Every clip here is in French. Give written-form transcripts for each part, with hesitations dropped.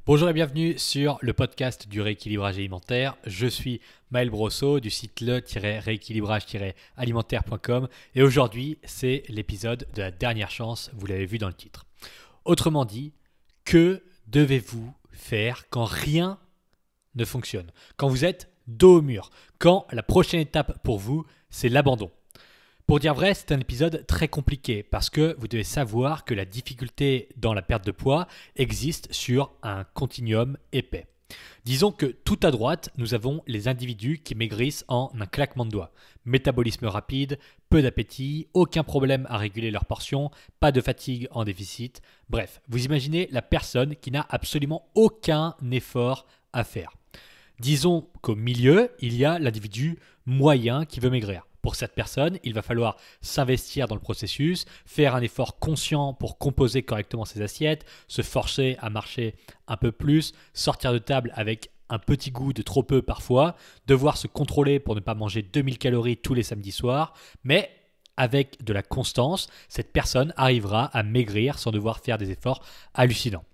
Bonjour et bienvenue sur le podcast du rééquilibrage alimentaire. Je suis Maël Brosseau du site le-rééquilibrage-alimentaire.com et aujourd'hui c'est l'épisode de la dernière chance, vous l'avez vu dans le titre. Autrement dit, que devez-vous faire quand rien ne fonctionne, quand vous êtes dos au mur, quand la prochaine étape pour vous c'est l'abandon? Pour dire vrai, c'est un épisode très compliqué parce que vous devez savoir que la difficulté dans la perte de poids existe sur un continuum épais. Disons que tout à droite, nous avons les individus qui maigrissent en un claquement de doigts. Métabolisme rapide, peu d'appétit, aucun problème à réguler leurs portions, pas de fatigue en déficit. Bref, vous imaginez la personne qui n'a absolument aucun effort à faire. Disons qu'au milieu, il y a l'individu moyen qui veut maigrir. Pour cette personne, il va falloir s'investir dans le processus, faire un effort conscient pour composer correctement ses assiettes, se forcer à marcher un peu plus, sortir de table avec un petit goût de trop peu parfois, devoir se contrôler pour ne pas manger 2000 calories tous les samedis soirs, mais avec de la constance, cette personne arrivera à maigrir sans devoir faire des efforts hallucinants.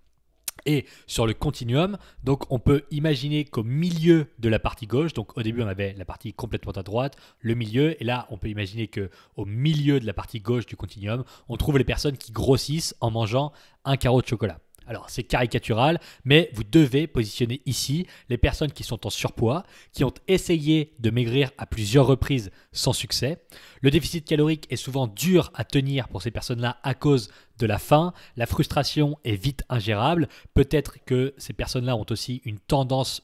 Et sur le continuum, donc on peut imaginer qu'au milieu de la partie gauche, donc au début on avait la partie complètement à droite, le milieu, et là on peut imaginer qu'au milieu de la partie gauche du continuum, on trouve les personnes qui grossissent en mangeant un carreau de chocolat. Alors c'est caricatural, mais vous devez positionner ici les personnes qui sont en surpoids, qui ont essayé de maigrir à plusieurs reprises sans succès. Le déficit calorique est souvent dur à tenir pour ces personnes-là à cause de la faim. La frustration est vite ingérable. Peut-être que ces personnes-là ont aussi une tendance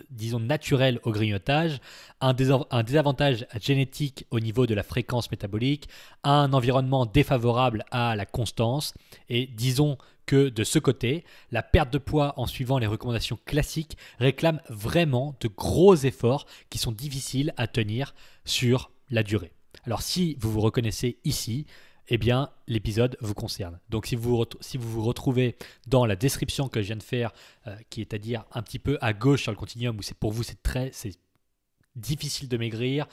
disons naturelle au grignotage, un désavantage génétique au niveau de la fréquence métabolique, un environnement défavorable à la constance et disons que de ce côté, la perte de poids en suivant les recommandations classiques réclame vraiment de gros efforts qui sont difficiles à tenir sur la durée. Alors si vous vous reconnaissez ici, eh bien, l'épisode vous concerne. Donc, si vous vous retrouvez dans la description que je viens de faire, qui est à dire un petit peu à gauche sur le continuum, où pour vous c'est difficile de maigrir,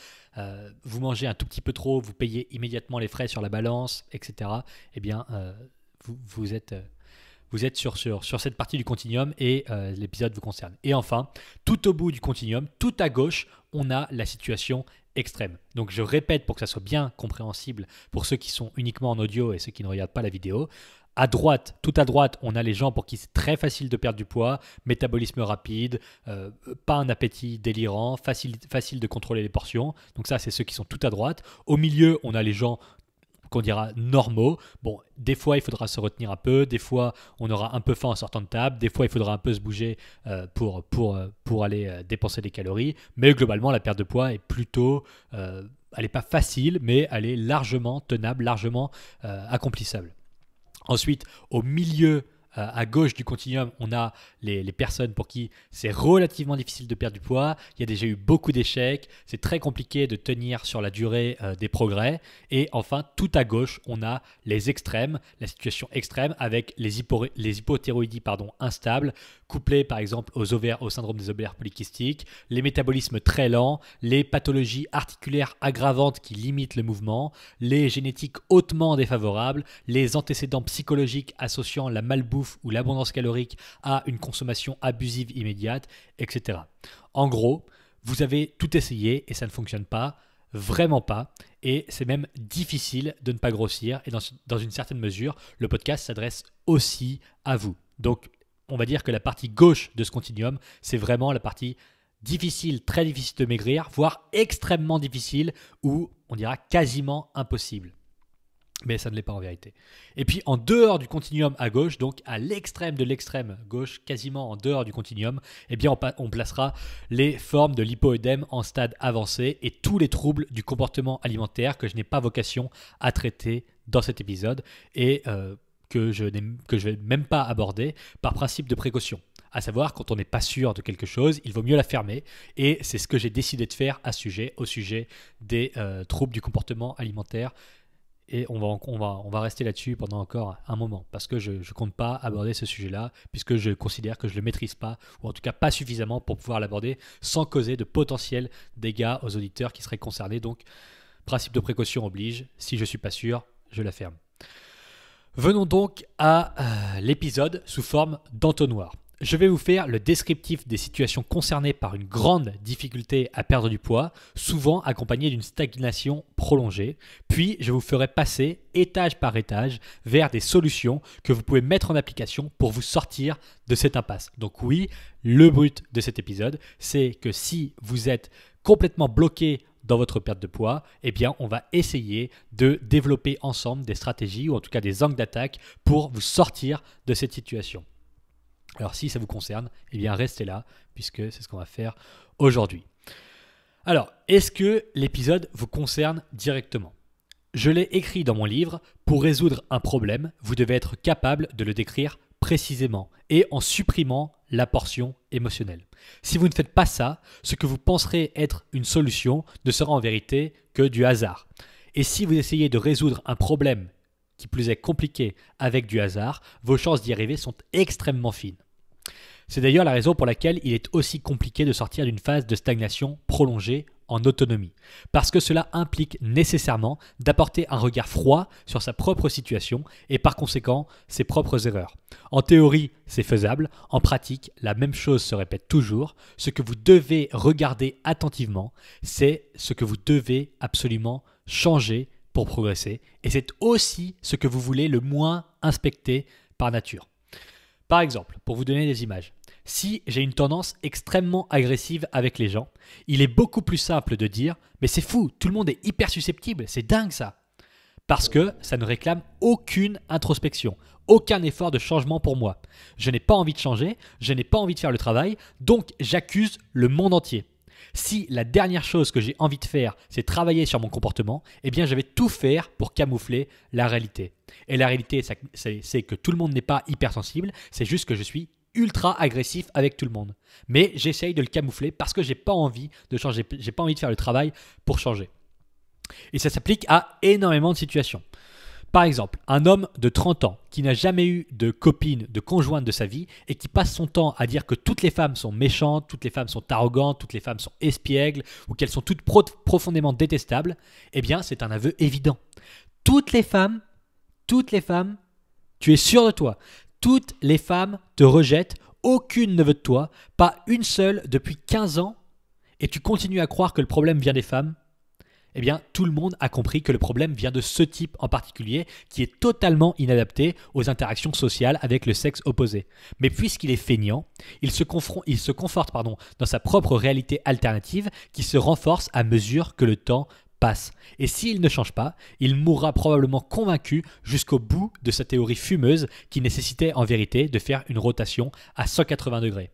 vous mangez un tout petit peu trop, vous payez immédiatement les frais sur la balance, etc. Eh bien, vous êtes sur cette partie du continuum et l'épisode vous concerne. Et enfin, tout au bout du continuum, tout à gauche, on a la situation extrême. Donc je répète pour que ça soit bien compréhensible pour ceux qui sont uniquement en audio et ceux qui ne regardent pas la vidéo. À droite, tout à droite, on a les gens pour qui c'est très facile de perdre du poids, métabolisme rapide, pas un appétit délirant, facile de contrôler les portions. Donc ça, c'est ceux qui sont tout à droite. Au milieu, on a les gens qu'on dira normaux. Bon, des fois, il faudra se retenir un peu, des fois, on aura un peu faim en sortant de table, des fois, il faudra un peu se bouger pour aller dépenser des calories, mais globalement, la perte de poids est plutôt, elle n'est pas facile, mais elle est largement tenable, largement accomplissable. Ensuite, au milieu, à gauche du continuum, on a les personnes pour qui c'est relativement difficile de perdre du poids. Il y a déjà eu beaucoup d'échecs. C'est très compliqué de tenir sur la durée des progrès. Et enfin, tout à gauche, on a les extrêmes, la situation extrême avec les hypothyroïdies instables, couplées par exemple au syndrome des ovaires polykystiques, les métabolismes très lents, les pathologies articulaires aggravantes qui limitent le mouvement, les génétiques hautement défavorables, les antécédents psychologiques associant la malbouffe ou l'abondance calorique à une consommation abusive immédiate, etc. En gros, vous avez tout essayé et ça ne fonctionne pas, vraiment pas, et c'est même difficile de ne pas grossir, et dans une certaine mesure, le podcast s'adresse aussi à vous. Donc, on va dire que la partie gauche de ce continuum, c'est vraiment la partie difficile, très difficile de maigrir, voire extrêmement difficile, ou on dira quasiment impossible. Mais ça ne l'est pas en vérité. Et puis en dehors du continuum à gauche, donc à l'extrême de l'extrême gauche, quasiment en dehors du continuum, eh bien on placera les formes de l'hypoœdème en stade avancé et tous les troubles du comportement alimentaire que je n'ai pas vocation à traiter dans cet épisode et que je vais même pas aborder par principe de précaution. À savoir, quand on n'est pas sûr de quelque chose, il vaut mieux la fermer. Et c'est ce que j'ai décidé de faire au sujet des troubles du comportement alimentaire. Et on va rester là-dessus pendant encore un moment parce que je ne compte pas aborder ce sujet-là puisque je considère que je ne le maîtrise pas ou en tout cas pas suffisamment pour pouvoir l'aborder sans causer de potentiels dégâts aux auditeurs qui seraient concernés. Donc, principe de précaution oblige, si je ne suis pas sûr, je la ferme. Venons donc à l'épisode sous forme d'entonnoir. je vais vous faire le descriptif des situations concernées par une grande difficulté à perdre du poids, souvent accompagnée d'une stagnation prolongée. Puis, je vous ferai passer étage par étage vers des solutions que vous pouvez mettre en application pour vous sortir de cette impasse. Donc oui, le but de cet épisode, c'est que si vous êtes complètement bloqué dans votre perte de poids, eh bien, on va essayer de développer ensemble des stratégies ou en tout cas des angles d'attaque pour vous sortir de cette situation. Alors si ça vous concerne, eh bien restez là puisque c'est ce qu'on va faire aujourd'hui. Alors, est-ce que l'épisode vous concerne directement ? Je l'ai écrit dans mon livre. Pour résoudre un problème, vous devez être capable de le décrire précisément et en supprimant la portion émotionnelle. Si vous ne faites pas ça, ce que vous penserez être une solution ne sera en vérité que du hasard. Et si vous essayez de résoudre un problème qui plus est compliqué avec du hasard, vos chances d'y arriver sont extrêmement fines. C'est d'ailleurs la raison pour laquelle il est aussi compliqué de sortir d'une phase de stagnation prolongée en autonomie, parce que cela implique nécessairement d'apporter un regard froid sur sa propre situation et par conséquent ses propres erreurs. En théorie, c'est faisable, en pratique, la même chose se répète toujours. Ce que vous devez regarder attentivement, c'est ce que vous devez absolument changer pour progresser, et c'est aussi ce que vous voulez le moins inspecter par nature. Par exemple, pour vous donner des images, si j'ai une tendance extrêmement agressive avec les gens, il est beaucoup plus simple de dire « mais c'est fou, tout le monde est hyper susceptible, c'est dingue ça !» Parce que ça ne réclame aucune introspection, aucun effort de changement pour moi. Je n'ai pas envie de changer, je n'ai pas envie de faire le travail, donc j'accuse le monde entier. Si la dernière chose que j'ai envie de faire, c'est travailler sur mon comportement, eh bien je vais tout faire pour camoufler la réalité. Et la réalité, c'est que tout le monde n'est pas hypersensible, c'est juste que je suis ultra agressif avec tout le monde. Mais j'essaye de le camoufler parce que j'ai pas envie de changer, j'ai pas envie de faire le travail pour changer. Et ça s'applique à énormément de situations. Par exemple, un homme de 30 ans qui n'a jamais eu de copine, de conjointe de sa vie et qui passe son temps à dire que toutes les femmes sont méchantes, toutes les femmes sont arrogantes, toutes les femmes sont espiègles ou qu'elles sont toutes profondément détestables, eh bien c'est un aveu évident. Toutes les femmes, tu es sûr de toi, toutes les femmes te rejettent, aucune ne veut de toi, pas une seule depuis 15 ans et tu continues à croire que le problème vient des femmes. Eh bien, tout le monde a compris que le problème vient de ce type en particulier qui est totalement inadapté aux interactions sociales avec le sexe opposé. Mais puisqu'il est feignant, il se conforte dans sa propre réalité alternative qui se renforce à mesure que le temps passe. Et s'il ne change pas, il mourra probablement convaincu jusqu'au bout de sa théorie fumeuse qui nécessitait en vérité de faire une rotation à 180 degrés.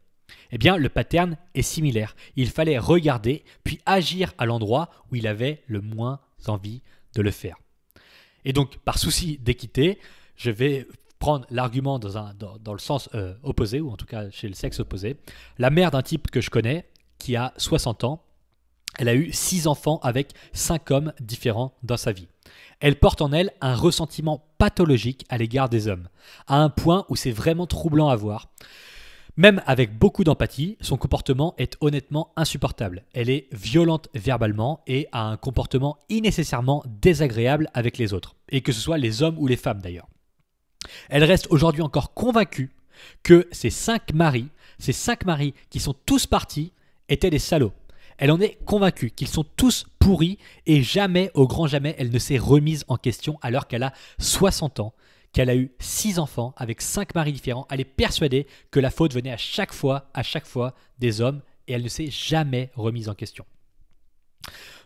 Eh bien, le pattern est similaire. Il fallait regarder, puis agir à l'endroit où il avait le moins envie de le faire. Et donc, par souci d'équité, je vais prendre l'argument dans le sens opposé, ou en tout cas chez le sexe opposé. La mère d'un type que je connais, qui a 60 ans, elle a eu 6 enfants avec 5 hommes différents dans sa vie. Elle porte en elle un ressentiment pathologique à l'égard des hommes, à un point où c'est vraiment troublant à voir. Même avec beaucoup d'empathie, son comportement est honnêtement insupportable. Elle est violente verbalement et a un comportement innécessairement désagréable avec les autres, et que ce soit les hommes ou les femmes d'ailleurs. Elle reste aujourd'hui encore convaincue que ces 5 maris qui sont tous partis, étaient des salauds. Elle en est convaincue qu'ils sont tous pourris et jamais, au grand jamais, elle ne s'est remise en question alors qu'elle a 60 ans. Qu'elle a eu 6 enfants avec 5 maris différents. Elle est persuadée que la faute venait à chaque fois des hommes et elle ne s'est jamais remise en question.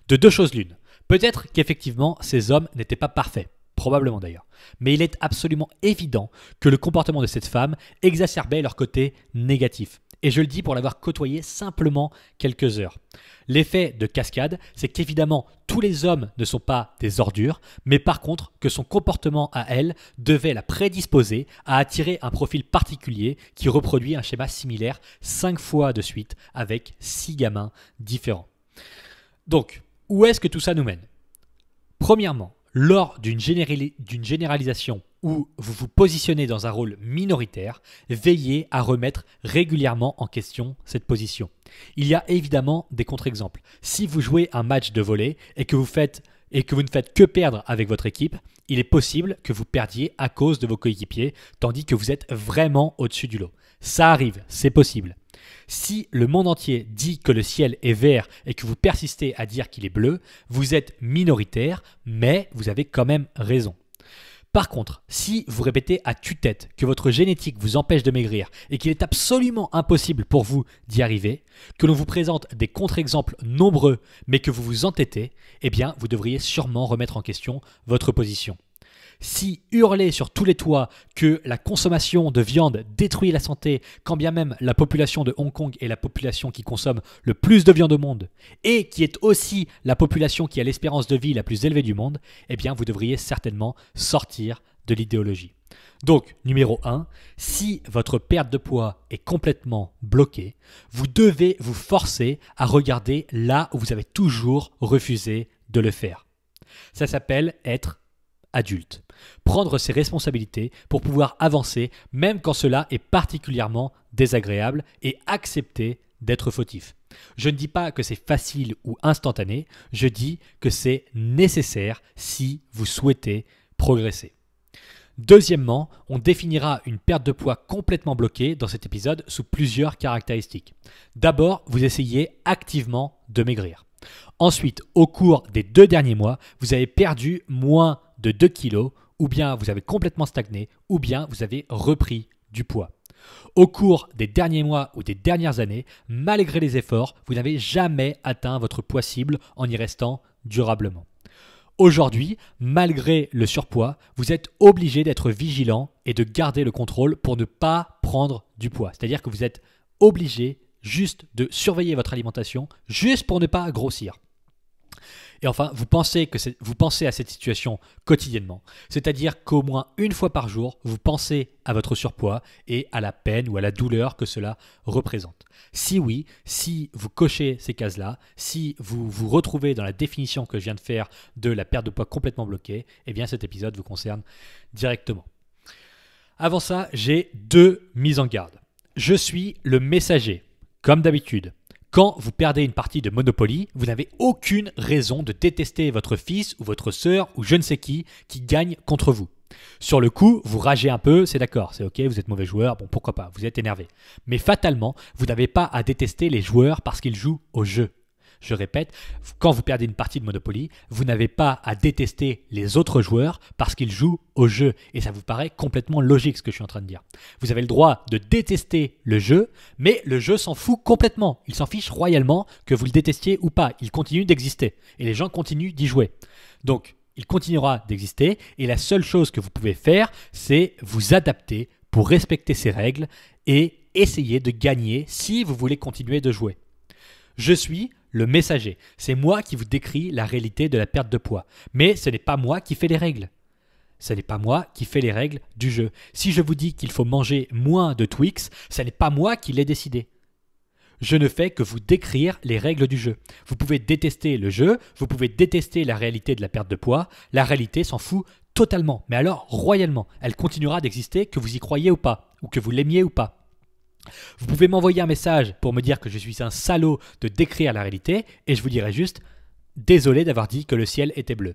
De deux choses l'une. Peut-être qu'effectivement ces hommes n'étaient pas parfaits, probablement d'ailleurs. Mais il est absolument évident que le comportement de cette femme exacerbait leur côté négatif. Et je le dis pour l'avoir côtoyé simplement quelques heures. L'effet de cascade, c'est qu'évidemment, tous les hommes ne sont pas des ordures, mais par contre, que son comportement à elle devait la prédisposer à attirer un profil particulier qui reproduit un schéma similaire 5 fois de suite avec 6 gamins différents. Donc, où est-ce que tout ça nous mène ? Premièrement, lors d'une généralisation où vous vous positionnez dans un rôle minoritaire, veillez à remettre régulièrement en question cette position. Il y a évidemment des contre-exemples. Si vous jouez un match de volley et que vous ne faites que perdre avec votre équipe, il est possible que vous perdiez à cause de vos coéquipiers, tandis que vous êtes vraiment au-dessus du lot. Ça arrive, c'est possible. Si le monde entier dit que le ciel est vert et que vous persistez à dire qu'il est bleu, vous êtes minoritaire, mais vous avez quand même raison. Par contre, si vous répétez à tue-tête que votre génétique vous empêche de maigrir et qu'il est absolument impossible pour vous d'y arriver, que l'on vous présente des contre-exemples nombreux mais que vous vous entêtez, eh bien vous devriez sûrement remettre en question votre position. Si hurler sur tous les toits que la consommation de viande détruit la santé, quand bien même la population de Hong Kong est la population qui consomme le plus de viande au monde et qui est aussi la population qui a l'espérance de vie la plus élevée du monde, eh bien vous devriez certainement sortir de l'idéologie. Donc, numéro 1, si votre perte de poids est complètement bloquée, vous devez vous forcer à regarder là où vous avez toujours refusé de le faire. Ça s'appelle être adulte. Prendre ses responsabilités pour pouvoir avancer même quand cela est particulièrement désagréable et accepter d'être fautif. Je ne dis pas que c'est facile ou instantané, je dis que c'est nécessaire si vous souhaitez progresser. Deuxièmement, on définira une perte de poids complètement bloquée dans cet épisode sous plusieurs caractéristiques. D'abord, vous essayez activement de maigrir. Ensuite, au cours des 2 derniers mois, vous avez perdu moins de 2 kilos, ou bien vous avez complètement stagné, ou bien vous avez repris du poids. Au cours des derniers mois ou des dernières années, malgré les efforts, vous n'avez jamais atteint votre poids cible en y restant durablement. Aujourd'hui, malgré le surpoids, vous êtes obligé d'être vigilant et de garder le contrôle pour ne pas prendre du poids. C'est-à-dire que vous êtes obligé juste de surveiller votre alimentation, juste pour ne pas grossir. Et enfin, vous pensez à cette situation quotidiennement. C'est-à-dire qu'au moins une fois par jour, vous pensez à votre surpoids et à la peine ou à la douleur que cela représente. Si oui, si vous cochez ces cases-là, si vous vous retrouvez dans la définition que je viens de faire de la perte de poids complètement bloquée, eh bien cet épisode vous concerne directement. Avant ça, j'ai 2 mises en garde. Je suis le messager, comme d'habitude. Quand vous perdez une partie de Monopoly, vous n'avez aucune raison de détester votre fils ou votre sœur ou je ne sais qui gagne contre vous. Sur le coup, vous ragez un peu, c'est d'accord, c'est ok, vous êtes mauvais joueur, bon pourquoi pas, vous êtes énervé. Mais fatalement, vous n'avez pas à détester les joueurs parce qu'ils jouent au jeu. Je répète, quand vous perdez une partie de Monopoly, vous n'avez pas à détester les autres joueurs parce qu'ils jouent au jeu. Et ça vous paraît complètement logique ce que je suis en train de dire. Vous avez le droit de détester le jeu, mais le jeu s'en fout complètement. Il s'en fiche royalement que vous le détestiez ou pas. Il continue d'exister et les gens continuent d'y jouer. Donc, il continuera d'exister et la seule chose que vous pouvez faire, c'est vous adapter pour respecter ces règles et essayer de gagner si vous voulez continuer de jouer. Je suis le messager. C'est moi qui vous décris la réalité de la perte de poids. Mais ce n'est pas moi qui fais les règles. Ce n'est pas moi qui fais les règles du jeu. Si je vous dis qu'il faut manger moins de Twix, ce n'est pas moi qui l'ai décidé. Je ne fais que vous décrire les règles du jeu. Vous pouvez détester le jeu, vous pouvez détester la réalité de la perte de poids. La réalité s'en fout totalement, mais alors royalement. Elle continuera d'exister que vous y croyez ou pas, ou que vous l'aimiez ou pas. Vous pouvez m'envoyer un message pour me dire que je suis un salaud de décrire la réalité et je vous dirai juste « Désolé d'avoir dit que le ciel était bleu ».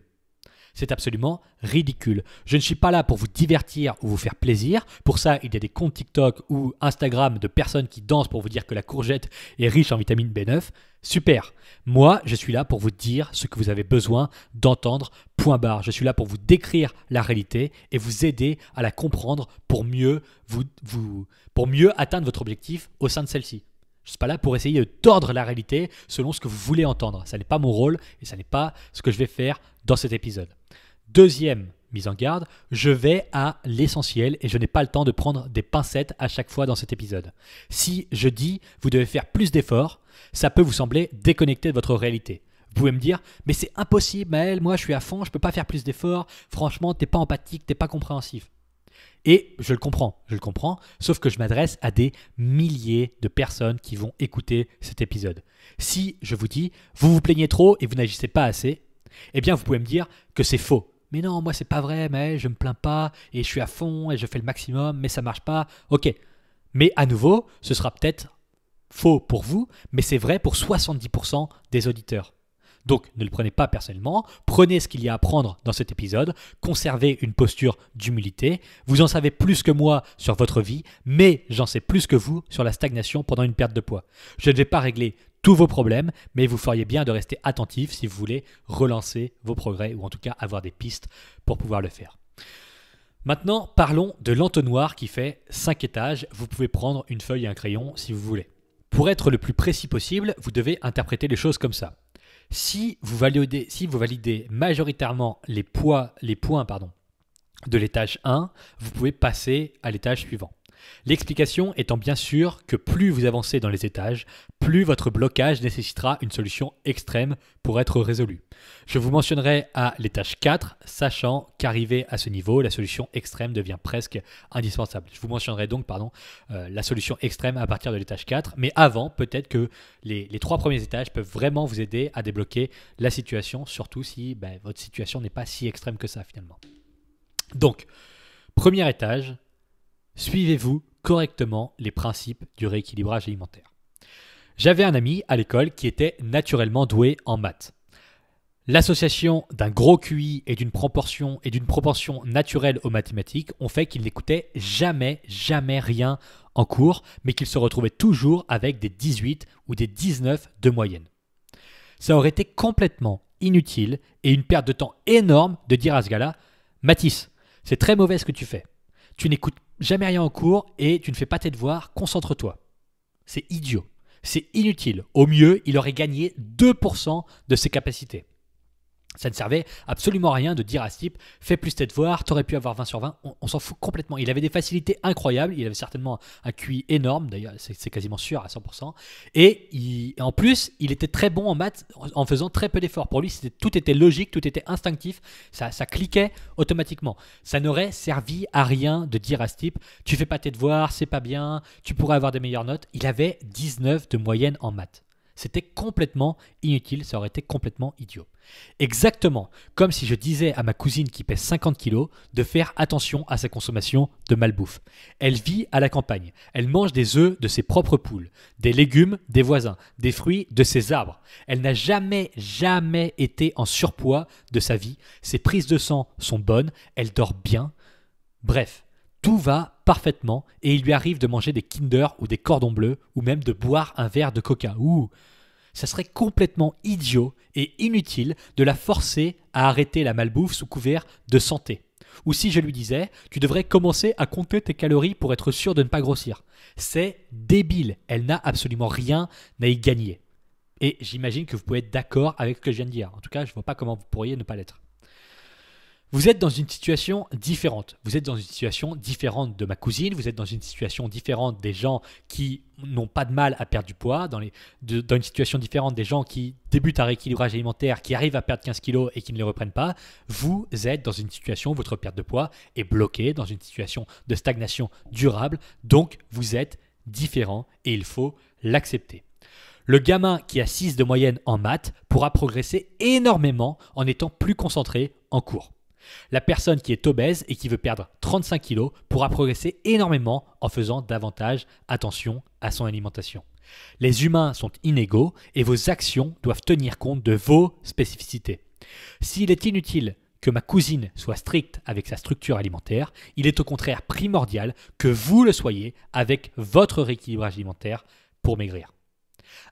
C'est absolument ridicule. Je ne suis pas là pour vous divertir ou vous faire plaisir. Pour ça, il y a des comptes TikTok ou Instagram de personnes qui dansent pour vous dire que la courgette est riche en vitamine B9. Super. Moi, je suis là pour vous dire ce que vous avez besoin d'entendre, point barre. Je suis là pour vous décrire la réalité et vous aider à la comprendre pour mieux atteindre votre objectif au sein de celle-ci. Je ne suis pas là pour essayer de tordre la réalité selon ce que vous voulez entendre. Ça n'est pas mon rôle et ça n'est pas ce que je vais faire dans cet épisode. Deuxième mise en garde, je vais à l'essentiel et je n'ai pas le temps de prendre des pincettes à chaque fois dans cet épisode. Si je dis vous devez faire plus d'efforts, ça peut vous sembler déconnecté de votre réalité. Vous pouvez me dire mais c'est impossible Maël, moi je suis à fond, je ne peux pas faire plus d'efforts, franchement t'es pas empathique, t'es pas compréhensif. Et je le comprends, sauf que je m'adresse à des milliers de personnes qui vont écouter cet épisode. Si je vous dis, vous vous plaignez trop et vous n'agissez pas assez, eh bien vous pouvez me dire que c'est faux. Mais non, moi c'est pas vrai, mais je me plains pas et je suis à fond et je fais le maximum, mais ça marche pas. Ok, mais à nouveau, ce sera peut-être faux pour vous, mais c'est vrai pour 70% des auditeurs. Donc, ne le prenez pas personnellement, prenez ce qu'il y a à prendre dans cet épisode, conservez une posture d'humilité. Vous en savez plus que moi sur votre vie, mais j'en sais plus que vous sur la stagnation pendant une perte de poids. Je ne vais pas régler tous vos problèmes, mais vous feriez bien de rester attentif si vous voulez relancer vos progrès ou en tout cas avoir des pistes pour pouvoir le faire. Maintenant, parlons de l'entonnoir qui fait 5 étages. Vous pouvez prendre une feuille et un crayon si vous voulez. Pour être le plus précis possible, vous devez interpréter les choses comme ça. Si vous validez majoritairement les points de l'étage 1, vous pouvez passer à l'étage suivant. L'explication étant bien sûr que plus vous avancez dans les étages, plus votre blocage nécessitera une solution extrême pour être résolu. Je vous mentionnerai à l'étage 4, sachant qu'arrivé à ce niveau, la solution extrême devient presque indispensable. Je vous mentionnerai donc la solution extrême à partir de l'étage 4, mais avant, peut-être que les 3 premiers étages peuvent vraiment vous aider à débloquer la situation, surtout si votre situation n'est pas si extrême que ça finalement. Donc, premier étage, suivez-vous correctement les principes du rééquilibrage alimentaire. J'avais un ami à l'école qui était naturellement doué en maths. L'association d'un gros QI et d'une propension naturelle aux mathématiques ont fait qu'il n'écoutait jamais rien en cours, mais qu'il se retrouvait toujours avec des 18 ou des 19 de moyenne. Ça aurait été complètement inutile et une perte de temps énorme de dire à ce gars-là « Mathis, c'est très mauvais ce que tu fais. Tu n'écoutes jamais rien en cours et tu ne fais pas tes devoirs, concentre-toi. » C'est idiot, c'est inutile. Au mieux, il aurait gagné 2% de ses capacités. Ça ne servait absolument à rien de dire à ce type « Fais plus tes devoirs, t'aurais pu avoir 20 sur 20 ». On s'en fout complètement. Il avait des facilités incroyables, il avait certainement un QI énorme, d'ailleurs c'est quasiment sûr à 100%. Et en plus, il était très bon en maths en faisant très peu d'efforts. Pour lui, tout était logique, tout était instinctif, ça cliquait automatiquement. Ça n'aurait servi à rien de dire à ce type « Tu fais pas tes devoirs, c'est pas bien, tu pourrais avoir des meilleures notes ». Il avait 19 de moyenne en maths. C'était complètement inutile, ça aurait été complètement idiot. Exactement comme si je disais à ma cousine qui pèse 50 kilos de faire attention à sa consommation de malbouffe. Elle vit à la campagne, elle mange des œufs de ses propres poules, des légumes des voisins, des fruits de ses arbres. Elle n'a jamais été en surpoids de sa vie, ses prises de sang sont bonnes, elle dort bien. Bref, tout va parfaitement et il lui arrive de manger des Kinder ou des cordons bleus ou même de boire un verre de coca. Ça serait complètement idiot et inutile de la forcer à arrêter la malbouffe sous couvert de santé. Ou si je lui disais, tu devrais commencer à compter tes calories pour être sûr de ne pas grossir. C'est débile, elle n'a absolument rien à y gagner. Et j'imagine que vous pouvez être d'accord avec ce que je viens de dire. En tout cas, je ne vois pas comment vous pourriez ne pas l'être. Vous êtes dans une situation différente. Vous êtes dans une situation différente de ma cousine. Vous êtes dans une situation différente des gens qui n'ont pas de mal à perdre du poids. Dans une situation différente des gens qui débutent un rééquilibrage alimentaire, qui arrivent à perdre 15 kilos et qui ne les reprennent pas. Vous êtes dans une situation où votre perte de poids est bloquée, dans une situation de stagnation durable. Donc, vous êtes différent et il faut l'accepter. Le gamin qui a 6 de moyenne en maths pourra progresser énormément en étant plus concentré en cours. La personne qui est obèse et qui veut perdre 35 kg pourra progresser énormément en faisant davantage attention à son alimentation. Les humains sont inégaux et vos actions doivent tenir compte de vos spécificités. S'il est inutile que ma cousine soit stricte avec sa structure alimentaire, il est au contraire primordial que vous le soyez avec votre rééquilibrage alimentaire pour maigrir.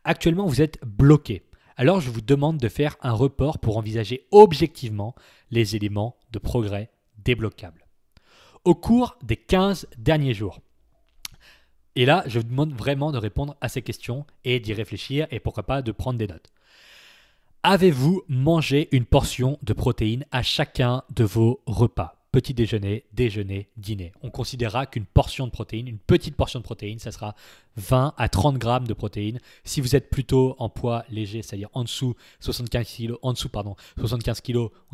Actuellement, vous êtes bloqué. Alors je vous demande de faire un report pour envisager objectivement les éléments de progrès débloquables. Au cours des 15 derniers jours, et là je vous demande vraiment de répondre à ces questions et d'y réfléchir et pourquoi pas de prendre des notes. Avez-vous mangé une portion de protéines à chacun de vos repas ? Petit déjeuner, déjeuner, dîner. On considérera qu'une portion de protéines, une petite portion de protéines, ça sera 20 à 30 grammes de protéines. Si vous êtes plutôt en poids léger, c'est-à-dire en dessous 75 kg, on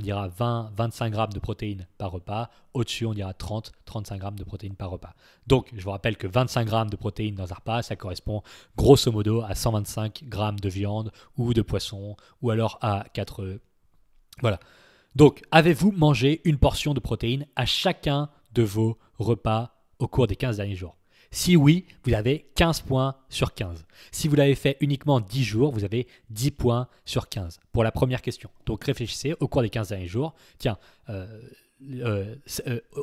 dira 20-25 grammes de protéines par repas. Au-dessus, on dira 30-35 grammes de protéines par repas. Donc, je vous rappelle que 25 grammes de protéines dans un repas, ça correspond grosso modo à 125 grammes de viande ou de poisson ou alors à 4 œufs. Voilà. Donc, avez-vous mangé une portion de protéines à chacun de vos repas au cours des 15 derniers jours ? Si oui, vous avez 15 points sur 15. Si vous l'avez fait uniquement 10 jours, vous avez 10 points sur 15 pour la première question. Donc réfléchissez au cours des 15 derniers jours. Tiens,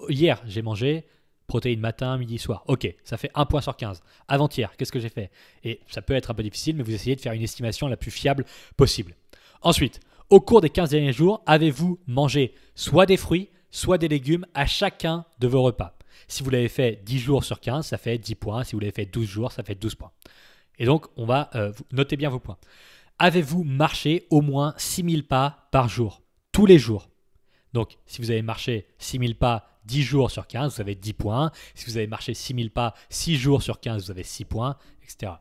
hier, j'ai mangé protéines matin, midi, soir. Ok, ça fait 1 point sur 15. Avant-hier, qu'est-ce que j'ai fait? Et ça peut être un peu difficile, mais vous essayez de faire une estimation la plus fiable possible. Ensuite, au cours des 15 derniers jours, avez-vous mangé soit des fruits, soit des légumes à chacun de vos repas? Si vous l'avez fait 10 jours sur 15, ça fait 10 points. Si vous l'avez fait 12 jours, ça fait 12 points. Et donc, on va noter bien vos points. Avez-vous marché au moins 6000 pas par jour? Tous les jours. Donc, si vous avez marché 6000 pas 10 jours sur 15, vous avez 10 points. Si vous avez marché 6000 pas 6 jours sur 15, vous avez 6 points, etc.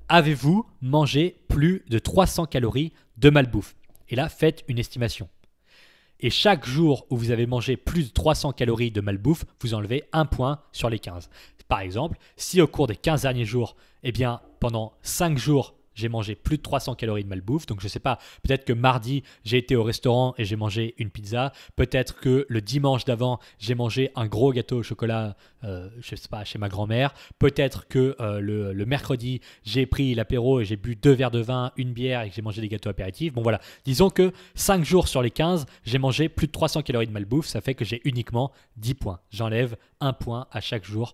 Avez-vous mangé plus de 300 calories de malbouffe? Et là, faites une estimation. Et chaque jour où vous avez mangé plus de 300 calories de malbouffe, vous enlevez 1 point sur les 15. Par exemple, si au cours des 15 derniers jours, eh bien, pendant 5 jours, j'ai mangé plus de 300 calories de malbouffe. Donc, je ne sais pas, peut-être que mardi, j'ai été au restaurant et j'ai mangé une pizza. Peut-être que le dimanche d'avant, j'ai mangé un gros gâteau au chocolat, je ne sais pas, chez ma grand-mère. Peut-être que le mercredi, j'ai pris l'apéro et j'ai bu 2 verres de vin, une bière et que j'ai mangé des gâteaux apéritifs. Bon, voilà. Disons que 5 jours sur les 15, j'ai mangé plus de 300 calories de malbouffe. Ça fait que j'ai uniquement 10 points. J'enlève 1 point à chaque jour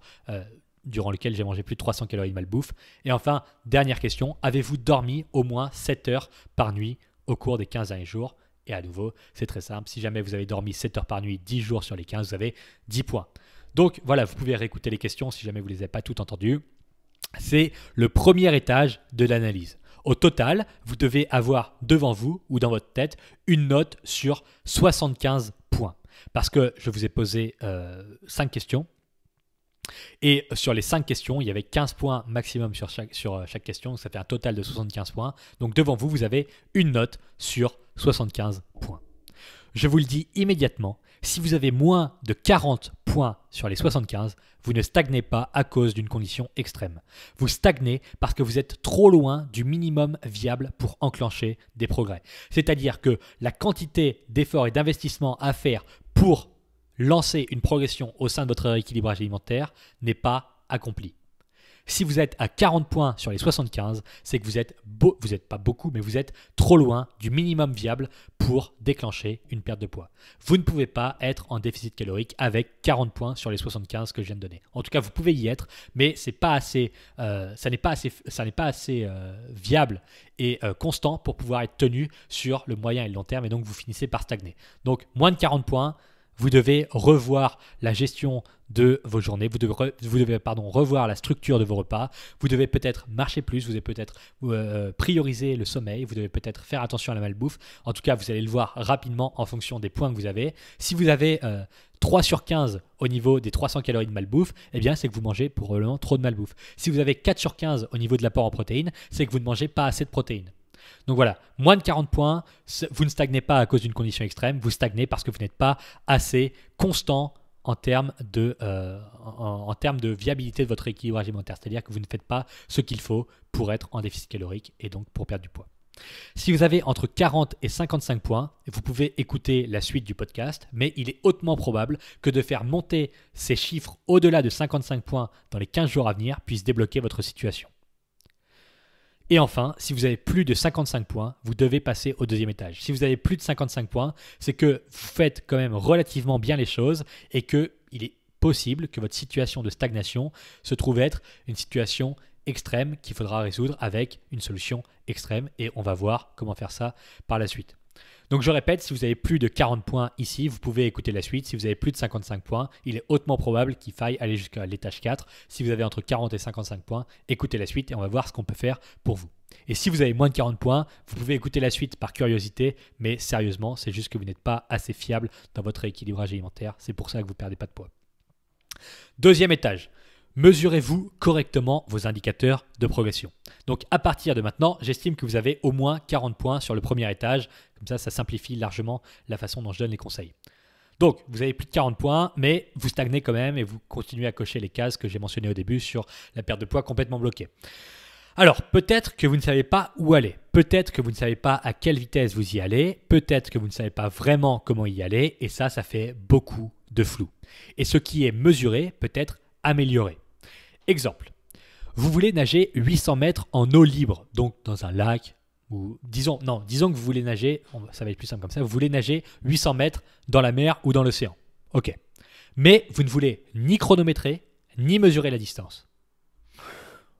durant lequel j'ai mangé plus de 300 calories de malbouffe. Et enfin, dernière question, avez-vous dormi au moins 7 heures par nuit au cours des 15 derniers jours? Et à nouveau, c'est très simple, si jamais vous avez dormi 7 heures par nuit 10 jours sur les 15, vous avez 10 points. Donc voilà, vous pouvez réécouter les questions si jamais vous ne les avez pas toutes entendues. C'est le premier étage de l'analyse. Au total, vous devez avoir devant vous ou dans votre tête une note sur 75 points. Parce que je vous ai posé 5 questions. Et sur les 5 questions, il y avait 15 points maximum sur chaque question. Ça fait un total de 75 points. Donc devant vous, vous avez une note sur 75 points. Je vous le dis immédiatement, si vous avez moins de 40 points sur les 75, vous ne stagnez pas à cause d'une condition extrême. Vous stagnez parce que vous êtes trop loin du minimum viable pour enclencher des progrès. C'est-à-dire que la quantité d'efforts et d'investissements à faire pour lancer une progression au sein de votre rééquilibrage alimentaire n'est pas accomplie. Si vous êtes à 40 points sur les 75, c'est que vous êtes pas beaucoup, mais vous êtes trop loin du minimum viable pour déclencher une perte de poids. Vous ne pouvez pas être en déficit calorique avec 40 points sur les 75 que je viens de donner. En tout cas, vous pouvez y être, mais ça n'est pas assez viable et constant pour pouvoir être tenu sur le moyen et le long terme, et donc vous finissez par stagner. Donc, moins de 40 points, vous devez revoir la gestion de vos journées, vous devez revoir la structure de vos repas, vous devez peut-être marcher plus, vous devez peut-être prioriser le sommeil, vous devez peut-être faire attention à la malbouffe. En tout cas, vous allez le voir rapidement en fonction des points que vous avez. Si vous avez 3 sur 15 au niveau des 300 calories de malbouffe, eh bien, c'est que vous mangez probablement trop de malbouffe. Si vous avez 4 sur 15 au niveau de l'apport en protéines, c'est que vous ne mangez pas assez de protéines. Donc voilà, moins de 40 points, vous ne stagnez pas à cause d'une condition extrême, vous stagnez parce que vous n'êtes pas assez constant en termes de viabilité de votre équilibrage alimentaire. C'est-à-dire que vous ne faites pas ce qu'il faut pour être en déficit calorique et donc pour perdre du poids. Si vous avez entre 40 et 55 points, vous pouvez écouter la suite du podcast, mais il est hautement probable que de faire monter ces chiffres au-delà de 55 points dans les 15 jours à venir puisse débloquer votre situation. Et enfin, si vous avez plus de 55 points, vous devez passer au deuxième étage. Si vous avez plus de 55 points, c'est que vous faites quand même relativement bien les choses et qu'il est possible que votre situation de stagnation se trouve être une situation extrême qu'il faudra résoudre avec une solution extrême, et on va voir comment faire ça par la suite. Donc je répète, si vous avez plus de 40 points ici, vous pouvez écouter la suite. Si vous avez plus de 55 points, il est hautement probable qu'il faille aller jusqu'à l'étage 4. Si vous avez entre 40 et 55 points, écoutez la suite et on va voir ce qu'on peut faire pour vous. Et si vous avez moins de 40 points, vous pouvez écouter la suite par curiosité, mais sérieusement, c'est juste que vous n'êtes pas assez fiable dans votre rééquilibrage alimentaire. C'est pour ça que vous ne perdez pas de poids. Deuxième étage. Mesurez-vous correctement vos indicateurs de progression. Donc à partir de maintenant, j'estime que vous avez au moins 40 points sur le premier étage. Comme ça simplifie largement la façon dont je donne les conseils. Donc vous avez plus de 40 points, mais vous stagnez quand même et vous continuez à cocher les cases que j'ai mentionnées au début sur la perte de poids complètement bloquée. Alors peut-être que vous ne savez pas où aller. Peut-être que vous ne savez pas à quelle vitesse vous y allez. Peut-être que vous ne savez pas vraiment comment y aller. Et ça fait beaucoup de flou. Et ce qui est mesuré peut être amélioré. Exemple, vous voulez nager 800 mètres en eau libre, donc dans un lac, ou disons que vous voulez nager, ça va être plus simple comme ça, vous voulez nager 800 mètres dans la mer ou dans l'océan. Ok. Mais vous ne voulez ni chronométrer, ni mesurer la distance.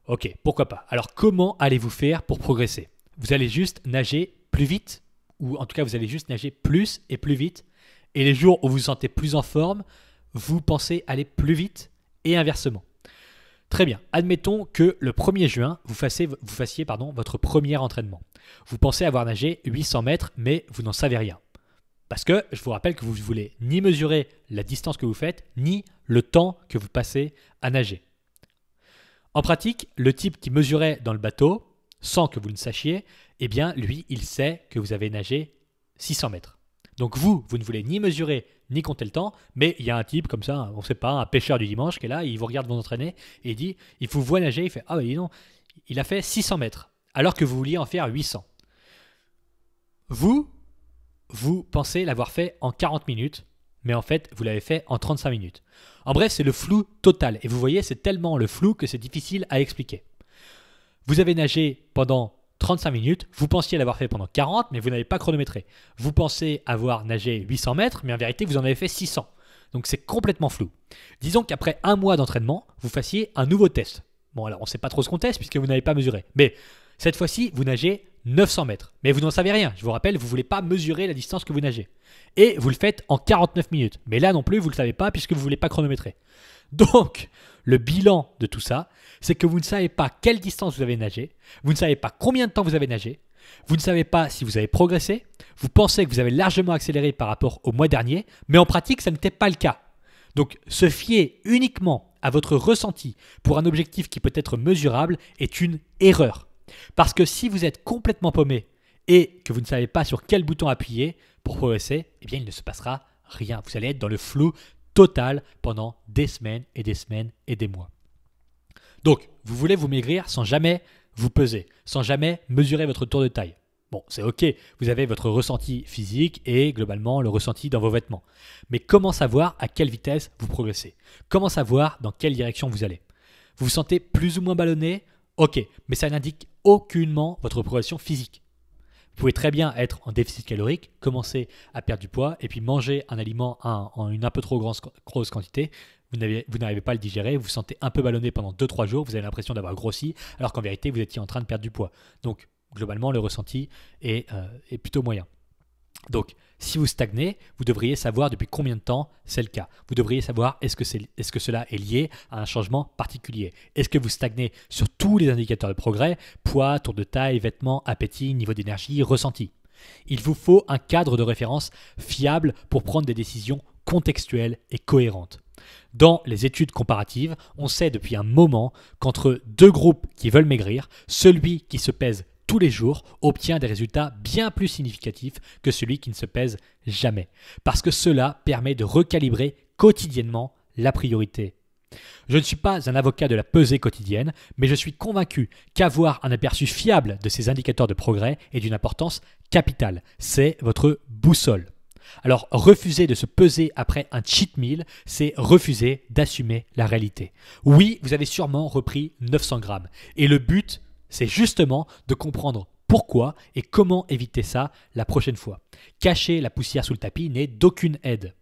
Ok, pourquoi pas. Alors comment allez-vous faire pour progresser? Vous allez juste nager plus vite, ou en tout cas vous allez juste nager plus et plus vite, et les jours où vous vous sentez plus en forme, vous pensez aller plus vite, et inversement. Très bien, admettons que le 1er juin, vous fassiez votre premier entraînement. Vous pensez avoir nagé 800 mètres, mais vous n'en savez rien. Parce que je vous rappelle que vous ne voulez ni mesurer la distance que vous faites, ni le temps que vous passez à nager. En pratique, le type qui mesurait dans le bateau, sans que vous ne sachiez, eh bien lui, il sait que vous avez nagé 600 mètres. Donc vous ne voulez ni mesurer ni compter le temps, mais il y a un type comme ça, on ne sait pas, un pêcheur du dimanche qui est là, il vous regarde vous entraîner et il dit, il vous voit nager, il fait ah ben non, il a fait 600 mètres, alors que vous vouliez en faire 800. Vous pensez l'avoir fait en 40 minutes, mais en fait, vous l'avez fait en 35 minutes. En bref, c'est le flou total. Et vous voyez, c'est tellement le flou que c'est difficile à expliquer. Vous avez nagé pendant 35 minutes, vous pensiez l'avoir fait pendant 40, mais vous n'avez pas chronométré. Vous pensez avoir nagé 800 mètres, mais en vérité, vous en avez fait 600. Donc c'est complètement flou. Disons qu'après un mois d'entraînement, vous fassiez un nouveau test. Bon, alors on ne sait pas trop ce qu'on teste puisque vous n'avez pas mesuré. Mais cette fois-ci, vous nagez 900 mètres. Mais vous n'en savez rien. Je vous rappelle, vous ne voulez pas mesurer la distance que vous nagez. Et vous le faites en 49 minutes. Mais là non plus, vous ne le savez pas puisque vous ne voulez pas chronométrer. Donc, le bilan de tout ça, c'est que vous ne savez pas quelle distance vous avez nagé, vous ne savez pas combien de temps vous avez nagé, vous ne savez pas si vous avez progressé, vous pensez que vous avez largement accéléré par rapport au mois dernier, mais en pratique, ça n'était pas le cas. Donc, se fier uniquement à votre ressenti pour un objectif qui peut être mesurable est une erreur. Parce que si vous êtes complètement paumé et que vous ne savez pas sur quel bouton appuyer pour progresser, eh bien, il ne se passera rien. Vous allez être dans le flou total pendant des semaines et des semaines et des mois. Donc, vous voulez vous maigrir sans jamais vous peser, sans jamais mesurer votre tour de taille. Bon, c'est ok, vous avez votre ressenti physique et globalement le ressenti dans vos vêtements. Mais comment savoir à quelle vitesse vous progressez? Comment savoir dans quelle direction vous allez? Vous vous sentez plus ou moins ballonné? Ok, mais ça n'indique aucunement votre progression physique. Vous pouvez très bien être en déficit calorique, commencer à perdre du poids et puis manger un aliment en une un peu trop grosse quantité. Vous n'arrivez pas à le digérer, vous vous sentez un peu ballonné pendant 2-3 jours, vous avez l'impression d'avoir grossi, alors qu'en vérité, vous étiez en train de perdre du poids. Donc, globalement, le ressenti est plutôt moyen. Donc, si vous stagnez, vous devriez savoir depuis combien de temps c'est le cas. Vous devriez savoir est-ce que cela est lié à un changement particulier. Est-ce que vous stagnez sur tous les indicateurs de progrès, poids, tour de taille, vêtements, appétit, niveau d'énergie, ressenti. Il vous faut un cadre de référence fiable pour prendre des décisions contextuelles et cohérentes. Dans les études comparatives, on sait depuis un moment qu'entre deux groupes qui veulent maigrir, celui qui se pèse tous les jours obtient des résultats bien plus significatifs que celui qui ne se pèse jamais. Parce que cela permet de recalibrer quotidiennement la priorité. Je ne suis pas un avocat de la pesée quotidienne, mais je suis convaincu qu'avoir un aperçu fiable de ces indicateurs de progrès est d'une importance capitale. C'est votre boussole. Alors, refuser de se peser après un cheat meal, c'est refuser d'assumer la réalité. Oui, vous avez sûrement repris 900 grammes. Et le but, c'est justement de comprendre pourquoi et comment éviter ça la prochaine fois. Cacher la poussière sous le tapis n'est d'aucune aide.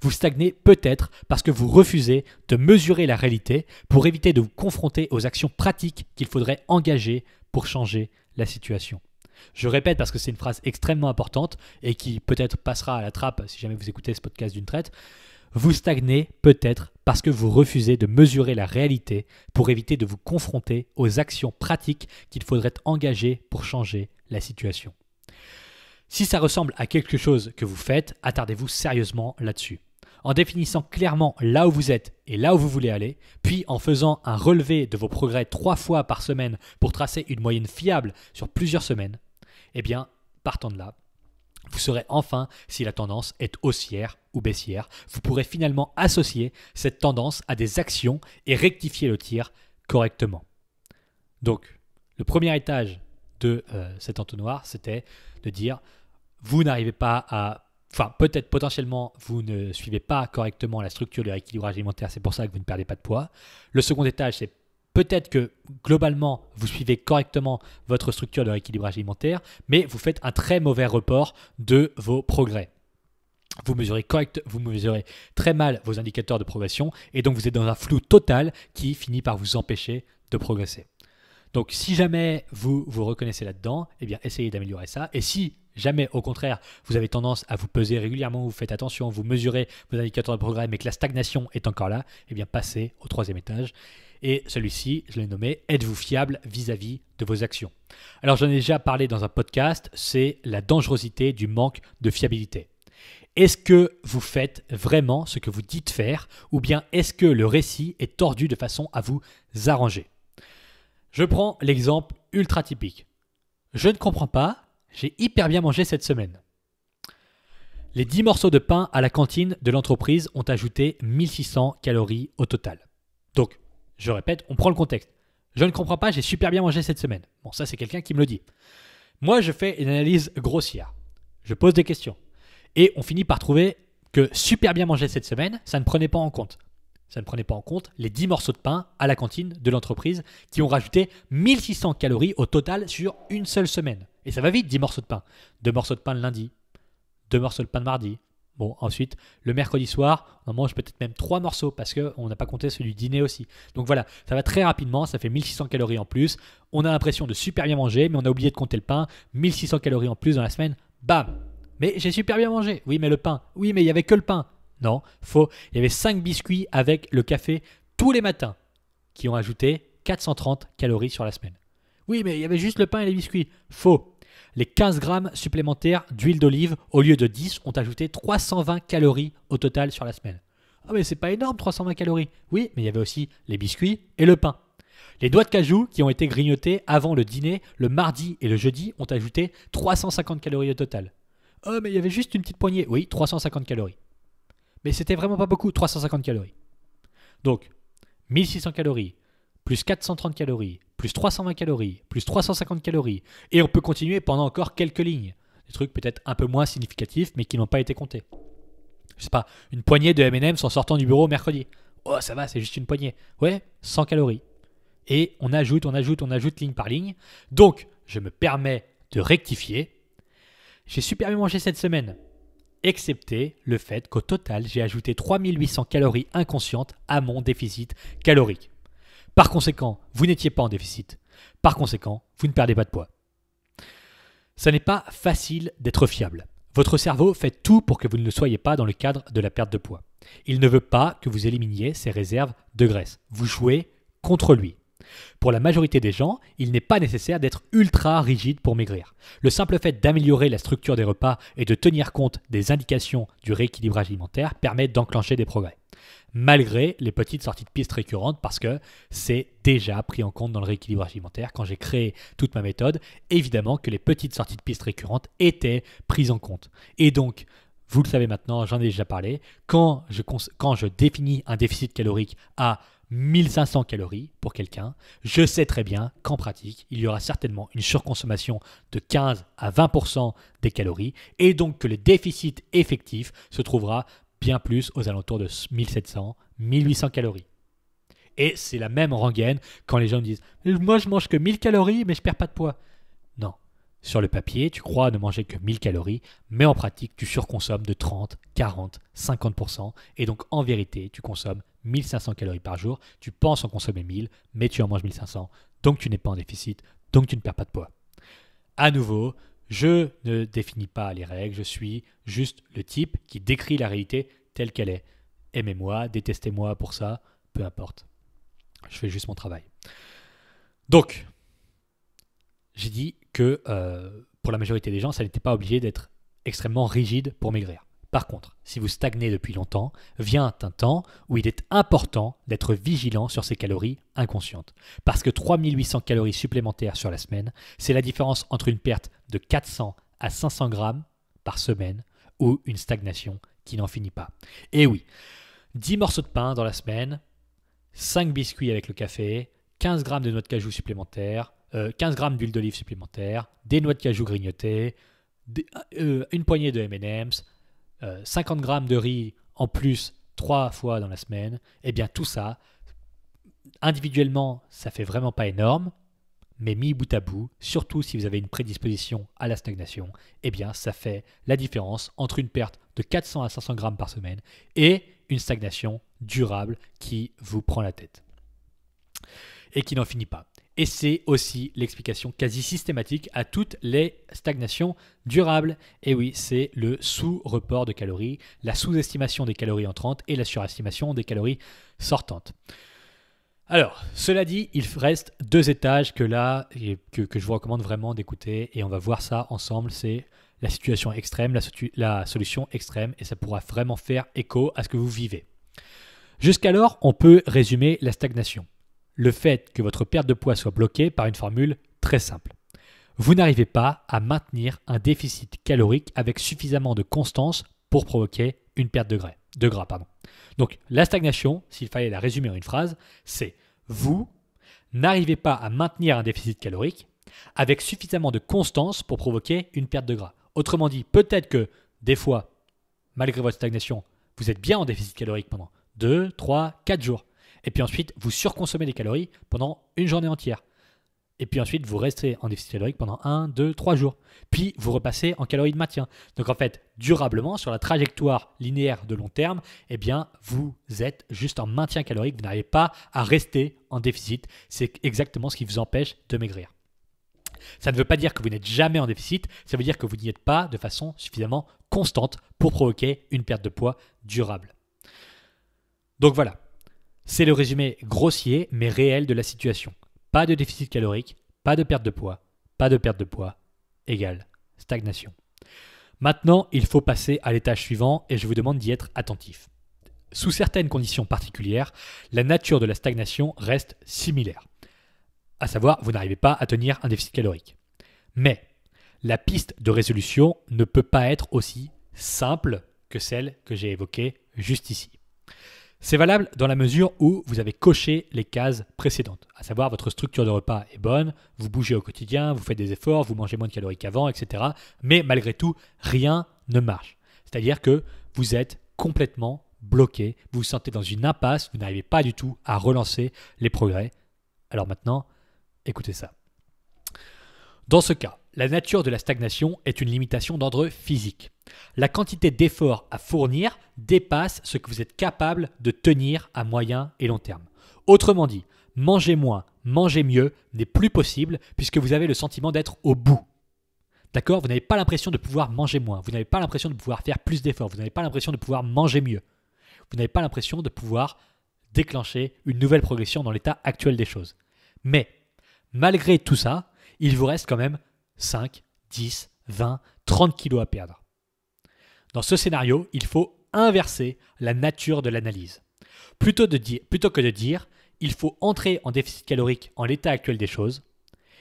Vous stagnez peut-être parce que vous refusez de mesurer la réalité pour éviter de vous confronter aux actions pratiques qu'il faudrait engager pour changer la situation. Je répète parce que c'est une phrase extrêmement importante et qui peut-être passera à la trappe si jamais vous écoutez ce podcast d'une traite. Vous stagnez peut-être parce que vous refusez de mesurer la réalité pour éviter de vous confronter aux actions pratiques qu'il faudrait engager pour changer la situation. Si ça ressemble à quelque chose que vous faites, attardez-vous sérieusement là-dessus. En définissant clairement là où vous êtes et là où vous voulez aller, puis en faisant un relevé de vos progrès 3 fois par semaine pour tracer une moyenne fiable sur plusieurs semaines, eh bien, partant de là, vous saurez enfin si la tendance est haussière ou baissière. Vous pourrez finalement associer cette tendance à des actions et rectifier le tir correctement. Donc, le premier étage de cet entonnoir, c'était de dire vous n'arrivez pas à... Enfin, peut-être potentiellement, vous ne suivez pas correctement la structure de rééquilibrage alimentaire, c'est pour ça que vous ne perdez pas de poids. Le second étage, c'est peut-être que globalement, vous suivez correctement votre structure de rééquilibrage alimentaire, mais vous faites un très mauvais report de vos progrès. Vous mesurez très mal vos indicateurs de progression et donc vous êtes dans un flou total qui finit par vous empêcher de progresser. Donc si jamais vous vous reconnaissez là-dedans, eh bien essayez d'améliorer ça. Et si jamais au contraire vous avez tendance à vous peser régulièrement, vous faites attention, vous mesurez vos indicateurs de progrès mais que la stagnation est encore là, eh bien passez au 3e étage. Et celui-ci, je l'ai nommé « Êtes-vous fiable vis-à-vis de vos actions ?» Alors j'en ai déjà parlé dans un podcast, c'est la dangerosité du manque de fiabilité. Est-ce que vous faites vraiment ce que vous dites faire ou bien est-ce que le récit est tordu de façon à vous arranger ? Je prends l'exemple ultra typique. Je ne comprends pas, j'ai hyper bien mangé cette semaine. Les 10 morceaux de pain à la cantine de l'entreprise ont ajouté 1600 calories au total. Donc, je répète, on prend le contexte. Je ne comprends pas, j'ai super bien mangé cette semaine. Bon, ça c'est quelqu'un qui me le dit. Moi, je fais une analyse grossière. Je pose des questions. Et on finit par trouver que super bien manger cette semaine, ça ne prenait pas en compte. Ça ne prenait pas en compte les 10 morceaux de pain à la cantine de l'entreprise qui ont rajouté 1600 calories au total sur une seule semaine. Et ça va vite, 10 morceaux de pain. 2 morceaux de pain le lundi, 2 morceaux de pain le mardi. Bon, ensuite, le mercredi soir, on mange peut-être même 3 morceaux parce qu'on n'a pas compté celui du dîner aussi. Donc voilà, ça va très rapidement, ça fait 1600 calories en plus. On a l'impression de super bien manger, mais on a oublié de compter le pain. 1600 calories en plus dans la semaine, bam! Mais j'ai super bien mangé. Oui, mais le pain. Oui, mais il n'y avait que le pain. Non, faux. Il y avait 5 biscuits avec le café tous les matins qui ont ajouté 430 calories sur la semaine. Oui, mais il y avait juste le pain et les biscuits. Faux. Les 15 grammes supplémentaires d'huile d'olive au lieu de 10 ont ajouté 320 calories au total sur la semaine. Ah mais c'est pas énorme 320 calories. Oui, mais il y avait aussi les biscuits et le pain. Les noix de cajou qui ont été grignotées avant le dîner, le mardi et le jeudi ont ajouté 350 calories au total. Oh mais il y avait juste une petite poignée. Oui, 350 calories. Mais c'était vraiment pas beaucoup, 350 calories. Donc, 1600 calories, plus 430 calories, plus 320 calories, plus 350 calories. Et on peut continuer pendant encore quelques lignes. Des trucs peut-être un peu moins significatifs, mais qui n'ont pas été comptés. Je sais pas, une poignée de M&M's en sortant du bureau mercredi. Oh, ça va, c'est juste une poignée. Ouais, 100 calories. Et on ajoute ligne par ligne. Donc, je me permets de rectifier. J'ai super bien mangé cette semaine. Excepté le fait qu'au total, j'ai ajouté 3800 calories inconscientes à mon déficit calorique. Par conséquent, vous n'étiez pas en déficit. Par conséquent, vous ne perdez pas de poids. Ça n'est pas facile d'être fiable. Votre cerveau fait tout pour que vous ne le soyez pas dans le cadre de la perte de poids. Il ne veut pas que vous éliminiez ses réserves de graisse. Vous jouez contre lui. Pour la majorité des gens, il n'est pas nécessaire d'être ultra rigide pour maigrir. Le simple fait d'améliorer la structure des repas et de tenir compte des indications du rééquilibrage alimentaire permet d'enclencher des progrès. Malgré les petites sorties de piste récurrentes, parce que c'est déjà pris en compte dans le rééquilibrage alimentaire. Quand j'ai créé toute ma méthode, évidemment que les petites sorties de piste récurrentes étaient prises en compte. Et donc, vous le savez maintenant, j'en ai déjà parlé, quand je définis un déficit calorique à 1500 calories pour quelqu'un, je sais très bien qu'en pratique, il y aura certainement une surconsommation de 15 à 20% des calories et donc que le déficit effectif se trouvera bien plus aux alentours de 1700, 1800 calories. Et c'est la même rengaine quand les gens me disent « Moi, je mange que 1000 calories, mais je perds pas de poids. » Non. Sur le papier, tu crois ne manger que 1000 calories, mais en pratique, tu surconsommes de 30, 40, 50%. Et donc, en vérité, tu consommes 1500 calories par jour. Tu penses en consommer 1000, mais tu en manges 1500. Donc, tu n'es pas en déficit. Donc, tu ne perds pas de poids. À nouveau, je ne définis pas les règles. Je suis juste le type qui décrit la réalité telle qu'elle est. Aimez-moi, détestez-moi pour ça, peu importe. Je fais juste mon travail. Donc, j'ai dit que pour la majorité des gens, ça n'était pas obligé d'être extrêmement rigide pour maigrir. Par contre, si vous stagnez depuis longtemps, vient un temps où il est important d'être vigilant sur ces calories inconscientes. Parce que 3800 calories supplémentaires sur la semaine, c'est la différence entre une perte de 400 à 500 grammes par semaine ou une stagnation qui n'en finit pas. Et oui, 10 morceaux de pain dans la semaine, 5 biscuits avec le café, 15 grammes de noix de cajou supplémentaires, 15 grammes d'huile d'olive supplémentaire, des noix de cajou grignotées, une poignée de M&M's, 50 grammes de riz en plus 3 fois dans la semaine, eh bien tout ça, individuellement, ça fait vraiment pas énorme, mais mis bout à bout, surtout si vous avez une prédisposition à la stagnation, eh bien ça fait la différence entre une perte de 400 à 500 grammes par semaine et une stagnation durable qui vous prend la tête et qui n'en finit pas. Et c'est aussi l'explication quasi systématique à toutes les stagnations durables. Et oui, c'est le sous-report de calories, la sous-estimation des calories entrantes et la surestimation des calories sortantes. Alors, cela dit, il reste 2 étages que je vous recommande vraiment d'écouter et on va voir ça ensemble. C'est la situation extrême, la solution extrême et ça pourra vraiment faire écho à ce que vous vivez. Jusqu'alors, on peut résumer la stagnation. Le fait que votre perte de poids soit bloquée par une formule très simple. Vous n'arrivez pas à maintenir un déficit calorique avec suffisamment de constance pour provoquer une perte de gras. Donc la stagnation, s'il fallait la résumer en une phrase, c'est vous n'arrivez pas à maintenir un déficit calorique avec suffisamment de constance pour provoquer une perte de gras. Autrement dit, peut-être que des fois, malgré votre stagnation, vous êtes bien en déficit calorique pendant 2, 3, 4 jours. Et puis ensuite, vous surconsommez des calories pendant une journée entière. Et puis ensuite, vous restez en déficit calorique pendant 1, 2, 3 jours. Puis, vous repassez en calories de maintien. Donc en fait, durablement, sur la trajectoire linéaire de long terme, eh bien, vous êtes juste en maintien calorique. Vous n'arrivez pas à rester en déficit. C'est exactement ce qui vous empêche de maigrir. Ça ne veut pas dire que vous n'êtes jamais en déficit. Ça veut dire que vous n'y êtes pas de façon suffisamment constante pour provoquer une perte de poids durable. Donc voilà. C'est le résumé grossier mais réel de la situation. Pas de déficit calorique, pas de perte de poids égale stagnation. Maintenant, il faut passer à l'étage suivant et je vous demande d'y être attentif. Sous certaines conditions particulières, la nature de la stagnation reste similaire. À savoir, vous n'arrivez pas à tenir un déficit calorique. Mais la piste de résolution ne peut pas être aussi simple que celle que j'ai évoquée juste ici. C'est valable dans la mesure où vous avez coché les cases précédentes, à savoir votre structure de repas est bonne, vous bougez au quotidien, vous faites des efforts, vous mangez moins de calories qu'avant, etc. Mais malgré tout, rien ne marche. C'est-à-dire que vous êtes complètement bloqué, vous vous sentez dans une impasse, vous n'arrivez pas du tout à relancer les progrès. Alors maintenant, écoutez ça. Dans ce cas, la nature de la stagnation est une limitation d'ordre physique. La quantité d'efforts à fournir dépasse ce que vous êtes capable de tenir à moyen et long terme. Autrement dit, manger moins, manger mieux n'est plus possible puisque vous avez le sentiment d'être au bout. D'accord ? Vous n'avez pas l'impression de pouvoir manger moins, vous n'avez pas l'impression de pouvoir faire plus d'efforts, vous n'avez pas l'impression de pouvoir manger mieux. Vous n'avez pas l'impression de pouvoir déclencher une nouvelle progression dans l'état actuel des choses. Mais, malgré tout ça, il vous reste quand même 5, 10, 20, 30 kilos à perdre. Dans ce scénario, il faut inverser la nature de l'analyse. Plutôt que de dire « il faut entrer en déficit calorique en l'état actuel des choses »,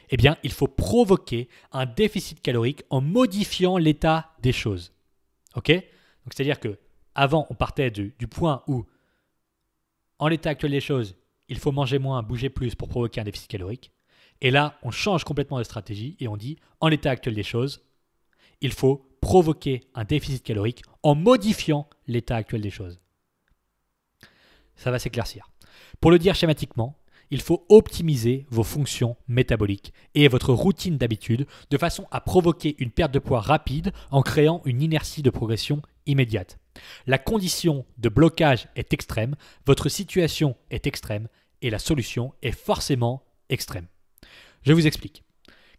eh bien, il faut provoquer un déficit calorique en modifiant l'état des choses. Ok ? Donc, c'est-à-dire qu'avant, on partait du point où, en l'état actuel des choses, il faut manger moins, bouger plus pour provoquer un déficit calorique. Et là, on change complètement de stratégie et on dit, en l'état actuel des choses, il faut provoquer un déficit calorique en modifiant l'état actuel des choses. Ça va s'éclaircir. Pour le dire schématiquement, il faut optimiser vos fonctions métaboliques et votre routine d'habitude de façon à provoquer une perte de poids rapide en créant une inertie de progression immédiate. La condition de blocage est extrême, votre situation est extrême et la solution est forcément extrême. Je vous explique.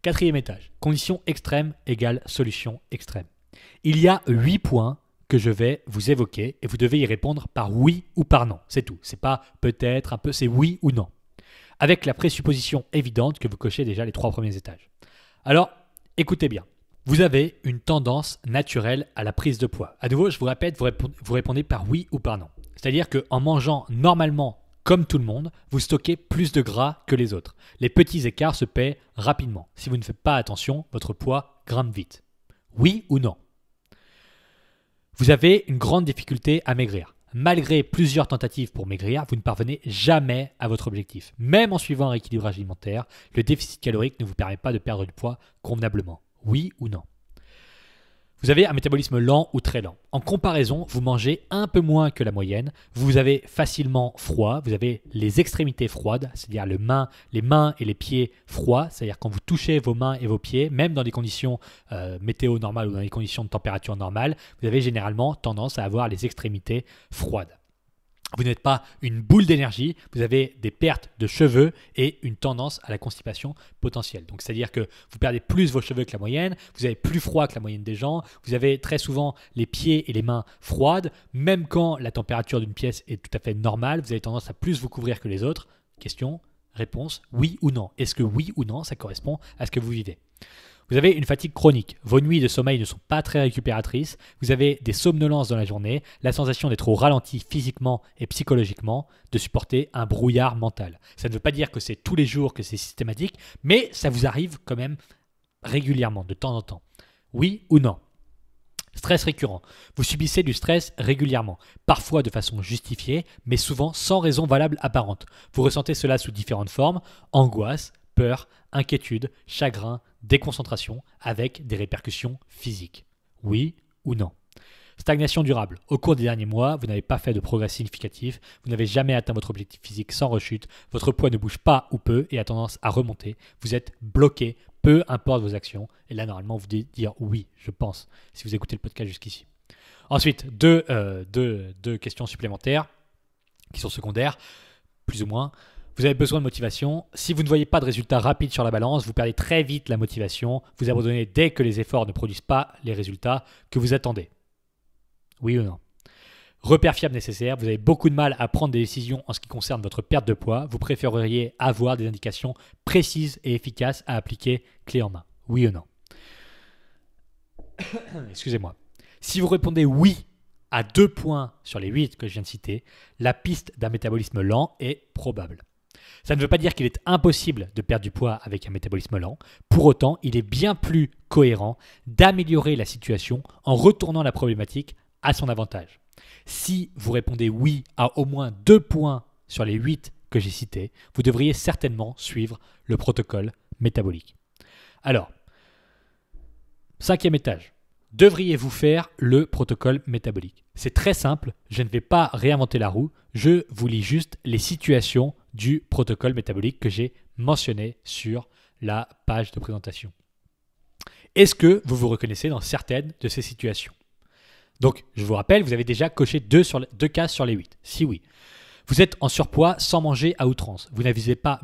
4e étage, condition extrême égale solution extrême. Il y a 8 points que je vais vous évoquer et vous devez y répondre par oui ou par non. C'est tout. C'est pas peut-être, un peu, c'est oui ou non. Avec la présupposition évidente que vous cochez déjà les 3 premiers étages. Alors, écoutez bien. Vous avez une tendance naturelle à la prise de poids. À nouveau, je vous répète, vous répondez par oui ou par non. C'est-à-dire qu'en mangeant normalement comme tout le monde, vous stockez plus de gras que les autres. Les petits écarts se paient rapidement. Si vous ne faites pas attention, votre poids grimpe vite. Oui ou non ? Vous avez une grande difficulté à maigrir. Malgré plusieurs tentatives pour maigrir, vous ne parvenez jamais à votre objectif. Même en suivant un rééquilibrage alimentaire, le déficit calorique ne vous permet pas de perdre du poids convenablement. Oui ou non ? Vous avez un métabolisme lent ou très lent. En comparaison, vous mangez un peu moins que la moyenne, vous avez facilement froid, vous avez les extrémités froides, c'est-à-dire les mains et les pieds froids, c'est-à-dire quand vous touchez vos mains et vos pieds, même dans des conditions météo normales ou dans des conditions de température normale, vous avez généralement tendance à avoir les extrémités froides. Vous n'êtes pas une boule d'énergie, vous avez des pertes de cheveux et une tendance à la constipation potentielle. Donc c'est-à-dire que vous perdez plus vos cheveux que la moyenne, vous avez plus froid que la moyenne des gens, vous avez très souvent les pieds et les mains froides, même quand la température d'une pièce est tout à fait normale, vous avez tendance à plus vous couvrir que les autres. Question, réponse, oui ou non. Est-ce que oui ou non, ça correspond à ce que vous vivez ? Vous avez une fatigue chronique, vos nuits de sommeil ne sont pas très récupératrices, vous avez des somnolences dans la journée, la sensation d'être au ralenti physiquement et psychologiquement, de supporter un brouillard mental. Ça ne veut pas dire que c'est tous les jours, que c'est systématique, mais ça vous arrive quand même régulièrement, de temps en temps. Oui ou non ? Stress récurrent. Vous subissez du stress régulièrement, parfois de façon justifiée, mais souvent sans raison valable apparente. Vous ressentez cela sous différentes formes, angoisse, peur, inquiétude, chagrin, déconcentration, avec des répercussions physiques. Oui ou non ? Stagnation durable. Au cours des derniers mois, vous n'avez pas fait de progrès significatif, vous n'avez jamais atteint votre objectif physique sans rechute, votre poids ne bouge pas ou peu et a tendance à remonter, vous êtes bloqué, peu importe vos actions. Et là, normalement, vous devez dire oui, je pense, si vous écoutez le podcast jusqu'ici. Ensuite, deux questions supplémentaires qui sont secondaires, plus ou moins. Vous avez besoin de motivation. Si vous ne voyez pas de résultats rapides sur la balance, vous perdez très vite la motivation. Vous abandonnez dès que les efforts ne produisent pas les résultats que vous attendez. Oui ou non ? Repères fiables nécessaires. Vous avez beaucoup de mal à prendre des décisions en ce qui concerne votre perte de poids. Vous préféreriez avoir des indications précises et efficaces à appliquer clé en main. Oui ou non ? Excusez-moi. Si vous répondez oui à 2 points sur les 8 que je viens de citer, la piste d'un métabolisme lent est probable. Ça ne veut pas dire qu'il est impossible de perdre du poids avec un métabolisme lent. Pour autant, il est bien plus cohérent d'améliorer la situation en retournant la problématique à son avantage. Si vous répondez oui à au moins 2 points sur les 8 que j'ai cités, vous devriez certainement suivre le protocole métabolique. Alors, 5e étage. Devriez-vous faire le protocole métabolique ? C'est très simple, je ne vais pas réinventer la roue, je vous lis juste les situations du protocole métabolique que j'ai mentionné sur la page de présentation. Est-ce que vous vous reconnaissez dans certaines de ces situations ? Donc, je vous rappelle, vous avez déjà coché 2 cases sur les 8. Si oui. Vous êtes en surpoids sans manger à outrance. Vous n'abusez pas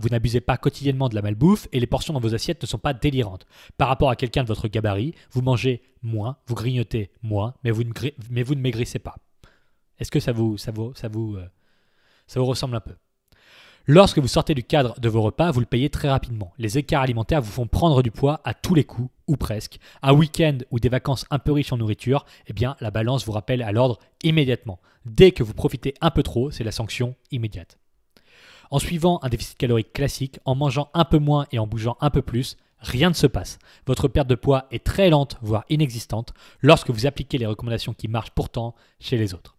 quotidiennement de la malbouffe et les portions dans vos assiettes ne sont pas délirantes. Par rapport à quelqu'un de votre gabarit, vous mangez moins, vous grignotez moins, mais vous ne maigrissez pas. Est-ce que ça vous ressemble un peu ? Lorsque vous sortez du cadre de vos repas, vous le payez très rapidement. Les écarts alimentaires vous font prendre du poids à tous les coups, ou presque. Un week-end ou des vacances un peu riches en nourriture, eh bien, la balance vous rappelle à l'ordre immédiatement. Dès que vous profitez un peu trop, c'est la sanction immédiate. En suivant un déficit calorique classique, en mangeant un peu moins et en bougeant un peu plus, rien ne se passe. Votre perte de poids est très lente, voire inexistante, lorsque vous appliquez les recommandations qui marchent pourtant chez les autres.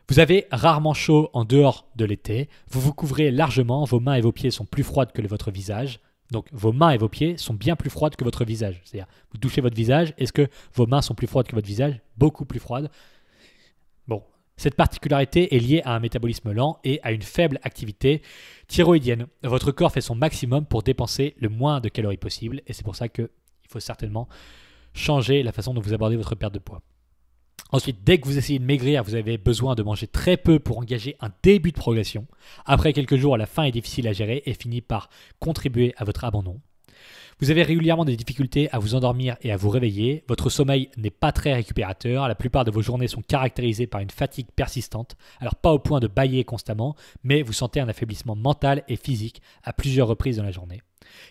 Vous avez rarement chaud en dehors de l'été, vous vous couvrez largement, vos mains et vos pieds sont plus froides que votre visage. Donc vos mains et vos pieds sont bien plus froides que votre visage. C'est-à-dire, vous touchez votre visage, est-ce que vos mains sont plus froides que votre visage ? Beaucoup plus froides. Bon, cette particularité est liée à un métabolisme lent et à une faible activité thyroïdienne. Votre corps fait son maximum pour dépenser le moins de calories possible et c'est pour ça qu'il faut certainement changer la façon dont vous abordez votre perte de poids. Ensuite, dès que vous essayez de maigrir, vous avez besoin de manger très peu pour engager un début de progression. Après quelques jours, la faim est difficile à gérer et finit par contribuer à votre abandon. Vous avez régulièrement des difficultés à vous endormir et à vous réveiller. Votre sommeil n'est pas très récupérateur. La plupart de vos journées sont caractérisées par une fatigue persistante. Alors pas au point de bâiller constamment, mais vous sentez un affaiblissement mental et physique à plusieurs reprises dans la journée.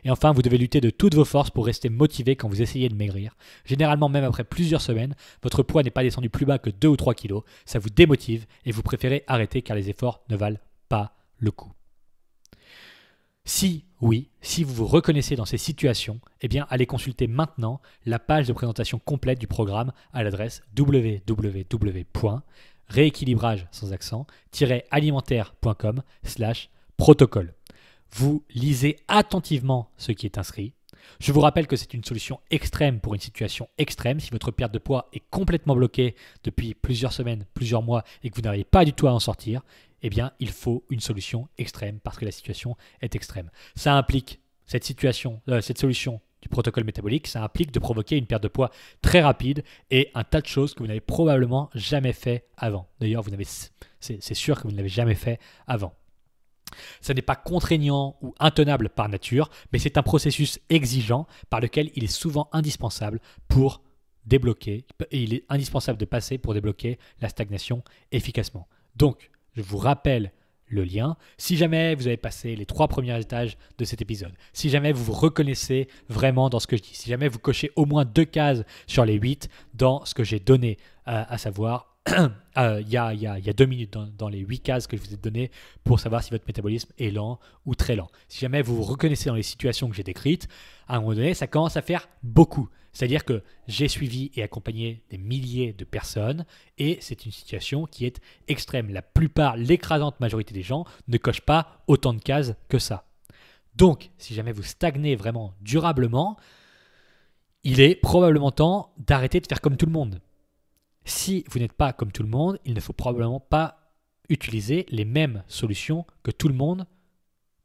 Et enfin, vous devez lutter de toutes vos forces pour rester motivé quand vous essayez de maigrir. Généralement, même après plusieurs semaines, votre poids n'est pas descendu plus bas que 2 ou 3 kilos. Ça vous démotive et vous préférez arrêter car les efforts ne valent pas le coup. Si vous vous reconnaissez dans ces situations, eh bien, allez consulter maintenant la page de présentation complète du programme à l'adresse www.rééquilibrage-alimentaire.com/protocole. Vous lisez attentivement ce qui est inscrit, Je vous rappelle que c'est une solution extrême pour une situation extrême. Si votre perte de poids est complètement bloquée depuis plusieurs semaines, plusieurs mois et que vous n'arrivez pas du tout à en sortir, eh bien, il faut une solution extrême parce que la situation est extrême. Ça implique cette solution du protocole métabolique, ça implique de provoquer une perte de poids très rapide et un tas de choses que vous n'avez probablement jamais fait avant. D'ailleurs, c'est sûr que vous ne l'avez jamais fait avant. Ça n'est pas contraignant ou intenable par nature, mais c'est un processus exigeant par lequel il est souvent indispensable pour débloquer, et il est indispensable de passer pour débloquer la stagnation efficacement. Donc, je vous rappelle le lien. Si jamais vous avez passé les 3 premiers étages de cet épisode, si jamais vous vous reconnaissez vraiment dans ce que je dis, si jamais vous cochez au moins 2 cases sur les 8 dans ce que j'ai donné, à savoir il y a 2 minutes dans les 8 cases que je vous ai données pour savoir si votre métabolisme est lent ou très lent. Si jamais vous vous reconnaissez dans les situations que j'ai décrites, à un moment donné, ça commence à faire beaucoup. C'est-à-dire que j'ai suivi et accompagné des milliers de personnes et c'est une situation qui est extrême. La plupart, l'écrasante majorité des gens ne cochent pas autant de cases que ça. Donc, si jamais vous stagnez vraiment durablement, il est probablement temps d'arrêter de faire comme tout le monde. Si vous n'êtes pas comme tout le monde, il ne faut probablement pas utiliser les mêmes solutions que tout le monde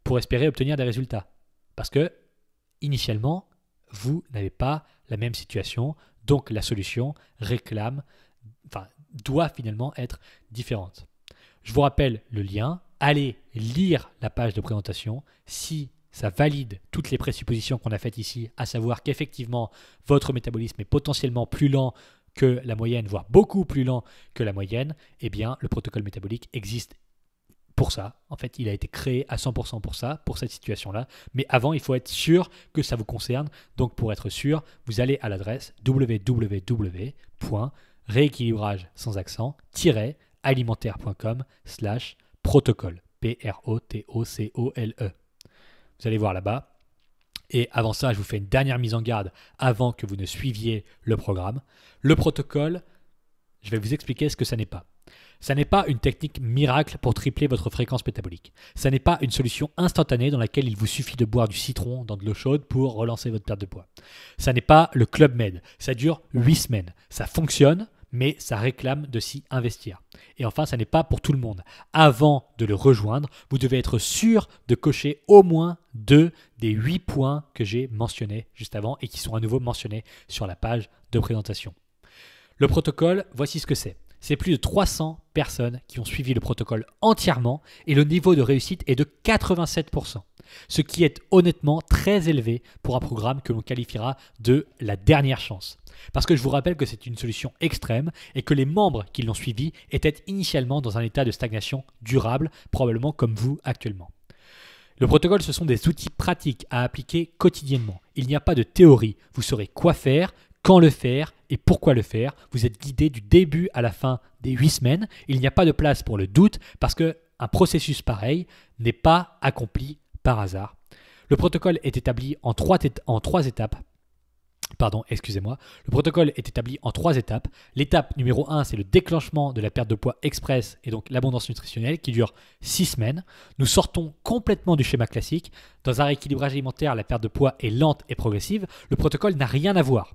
pour espérer obtenir des résultats. Parce que, initialement, vous n'avez pas la même situation, donc la solution doit finalement être différente. Je vous rappelle le lien, allez lire la page de présentation si ça valide toutes les présuppositions qu'on a faites ici, à savoir qu'effectivement votre métabolisme est potentiellement plus lent que la moyenne, voire beaucoup plus lent que la moyenne, eh bien le protocole métabolique existe pour ça. En fait, il a été créé à 100% pour ça, pour cette situation-là. Mais avant, il faut être sûr que ça vous concerne. Donc, pour être sûr, vous allez à l'adresse www.rééquilibrage sans accent-alimentaire.com/protocole. PROTOCOLE. Vous allez voir là-bas. Et avant ça, je vous fais une dernière mise en garde avant que vous ne suiviez le programme. Le protocole, je vais vous expliquer ce que ça n'est pas. Ça n'est pas une technique miracle pour tripler votre fréquence métabolique. Ça n'est pas une solution instantanée dans laquelle il vous suffit de boire du citron dans de l'eau chaude pour relancer votre perte de poids. Ça n'est pas le Club Med. Ça dure 8 semaines. Ça fonctionne, mais ça réclame de s'y investir. Et enfin, ça n'est pas pour tout le monde. Avant de le rejoindre, vous devez être sûr de cocher au moins 2 des 8 points que j'ai mentionnés juste avant et qui sont à nouveau mentionnés sur la page de présentation. Le protocole, voici ce que c'est. C'est plus de 300 personnes qui ont suivi le protocole entièrement et le niveau de réussite est de 87%. Ce qui est honnêtement très élevé pour un programme que l'on qualifiera de la dernière chance. Parce que je vous rappelle que c'est une solution extrême et que les membres qui l'ont suivi étaient initialement dans un état de stagnation durable, probablement comme vous actuellement. Le protocole, ce sont des outils pratiques à appliquer quotidiennement. Il n'y a pas de théorie. Vous saurez quoi faire, quand le faire et pourquoi le faire. Vous êtes guidé du début à la fin des 8 semaines. Il n'y a pas de place pour le doute parce qu'un processus pareil n'est pas accompli par hasard. Le protocole est établi en trois étapes. Le protocole est établi en 3 étapes. L'étape numéro 1, c'est le déclenchement de la perte de poids express et donc l'abondance nutritionnelle qui dure 6 semaines. Nous sortons complètement du schéma classique. Dans un rééquilibrage alimentaire, la perte de poids est lente et progressive. Le protocole n'a rien à voir.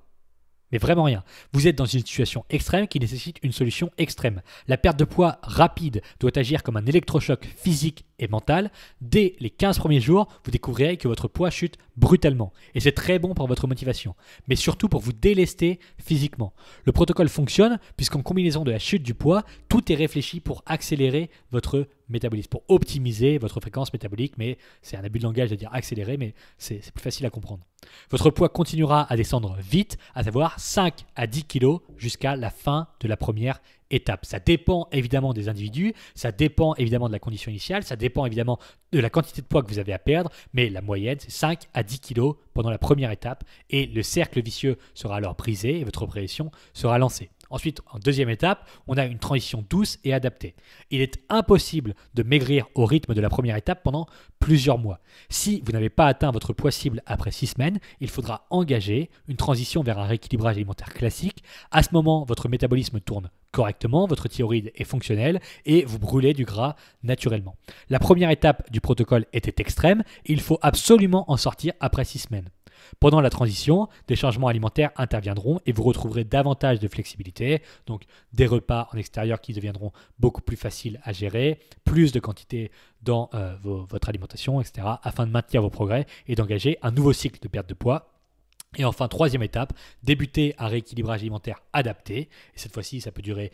Mais vraiment rien. Vous êtes dans une situation extrême qui nécessite une solution extrême. La perte de poids rapide doit agir comme un électrochoc physique et mental. Dès les 15 premiers jours, vous découvrirez que votre poids chute brutalement. Et c'est très bon pour votre motivation, mais surtout pour vous délester physiquement. Le protocole fonctionne puisqu'en combinaison de la chute du poids, tout est réfléchi pour accélérer votre métabolisme, pour optimiser votre fréquence métabolique. Mais c'est un abus de langage de dire accélérer, mais c'est plus facile à comprendre. Votre poids continuera à descendre vite, à savoir 5 à 10 kg jusqu'à la fin de la première étape. Ça dépend évidemment des individus, ça dépend évidemment de la condition initiale, ça dépend évidemment de la quantité de poids que vous avez à perdre, mais la moyenne c'est 5 à 10 kg pendant la première étape et le cercle vicieux sera alors brisé et votre progression sera lancée. Ensuite, en deuxième étape, on a une transition douce et adaptée. Il est impossible de maigrir au rythme de la première étape pendant plusieurs mois. Si vous n'avez pas atteint votre poids cible après 6 semaines, il faudra engager une transition vers un rééquilibrage alimentaire classique. À ce moment, votre métabolisme tourne correctement, votre thyroïde est fonctionnelle et vous brûlez du gras naturellement. La première étape du protocole était extrême et il faut absolument en sortir après 6 semaines. Pendant la transition, des changements alimentaires interviendront et vous retrouverez davantage de flexibilité, donc des repas en extérieur qui deviendront beaucoup plus faciles à gérer, plus de quantité dans votre alimentation, etc., afin de maintenir vos progrès et d'engager un nouveau cycle de perte de poids. Et enfin, troisième étape, débuter un rééquilibrage alimentaire adapté. Et cette fois-ci, ça peut durer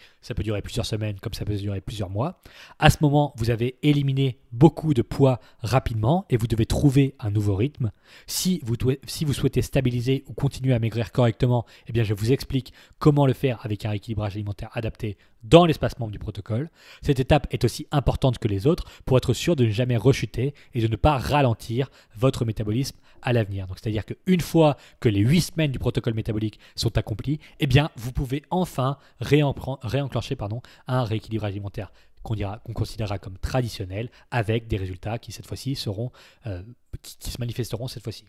plusieurs semaines comme ça peut durer plusieurs mois. À ce moment, vous avez éliminé beaucoup de poids rapidement et vous devez trouver un nouveau rythme. Si vous souhaitez stabiliser ou continuer à maigrir correctement, eh bien, je vous explique comment le faire avec un rééquilibrage alimentaire adapté dans l'espace membre du protocole. Cette étape est aussi importante que les autres pour être sûr de ne jamais rechuter et de ne pas ralentir votre métabolisme à l'avenir. Donc, c'est-à-dire qu'une fois que les 8 semaines du protocole métabolique sont accomplies, eh bien, vous pouvez enfin réenclencher un rééquilibrage alimentaire qu'on considérera comme traditionnel avec des résultats qui cette fois-ci qui se manifesteront cette fois-ci.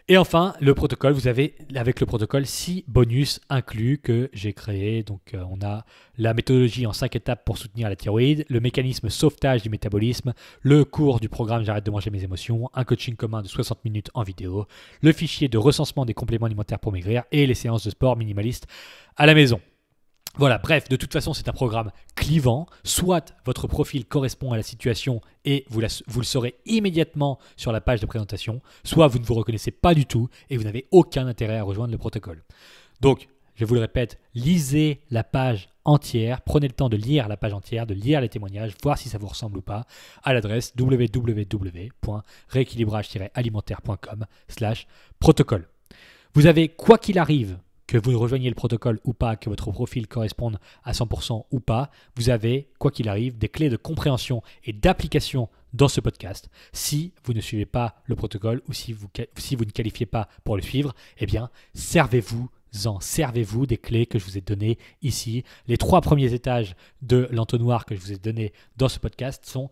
Et enfin, le protocole, vous avez avec le protocole 6 bonus inclus que j'ai créés. Donc, on a la méthodologie en 5 étapes pour soutenir la thyroïde, le mécanisme sauvetage du métabolisme, le cours du programme J'arrête de manger mes émotions, un coaching commun de 60 minutes en vidéo, le fichier de recensement des compléments alimentaires pour maigrir et les séances de sport minimalistes à la maison. Voilà, bref, de toute façon, c'est un programme clivant. Soit votre profil correspond à la situation et vous le saurez immédiatement sur la page de présentation, soit vous ne vous reconnaissez pas du tout et vous n'avez aucun intérêt à rejoindre le protocole. Donc, je vous le répète, lisez la page entière, prenez le temps de lire la page entière, de lire les témoignages, voir si ça vous ressemble ou pas, à l'adresse www.rééquilibrage-alimentaire.com/protocole. Vous avez, quoi qu'il arrive, que vous rejoigniez le protocole ou pas, que votre profil corresponde à 100% ou pas, vous avez, quoi qu'il arrive, des clés de compréhension et d'application dans ce podcast. Si vous ne suivez pas le protocole ou si vous ne qualifiez pas pour le suivre, eh bien, servez-vous des clés que je vous ai données ici. Les 3 premiers étages de l'entonnoir que je vous ai donné dans ce podcast sont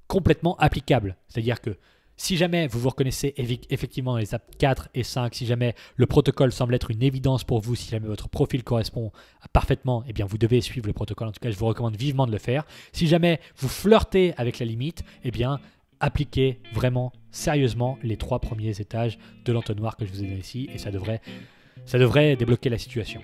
complètement applicables. C'est-à-dire que si jamais vous vous reconnaissez effectivement dans les étapes 4 et 5, si jamais le protocole semble être une évidence pour vous, si jamais votre profil correspond parfaitement, eh bien vous devez suivre le protocole. En tout cas, je vous recommande vivement de le faire. Si jamais vous flirtez avec la limite, eh bien appliquez vraiment sérieusement les 3 premiers étages de l'entonnoir que je vous ai donné ici et ça devrait débloquer la situation.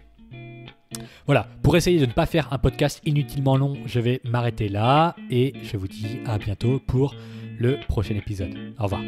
Voilà, pour essayer de ne pas faire un podcast inutilement long, je vais m'arrêter là et je vous dis à bientôt pour le prochain épisode. Au revoir.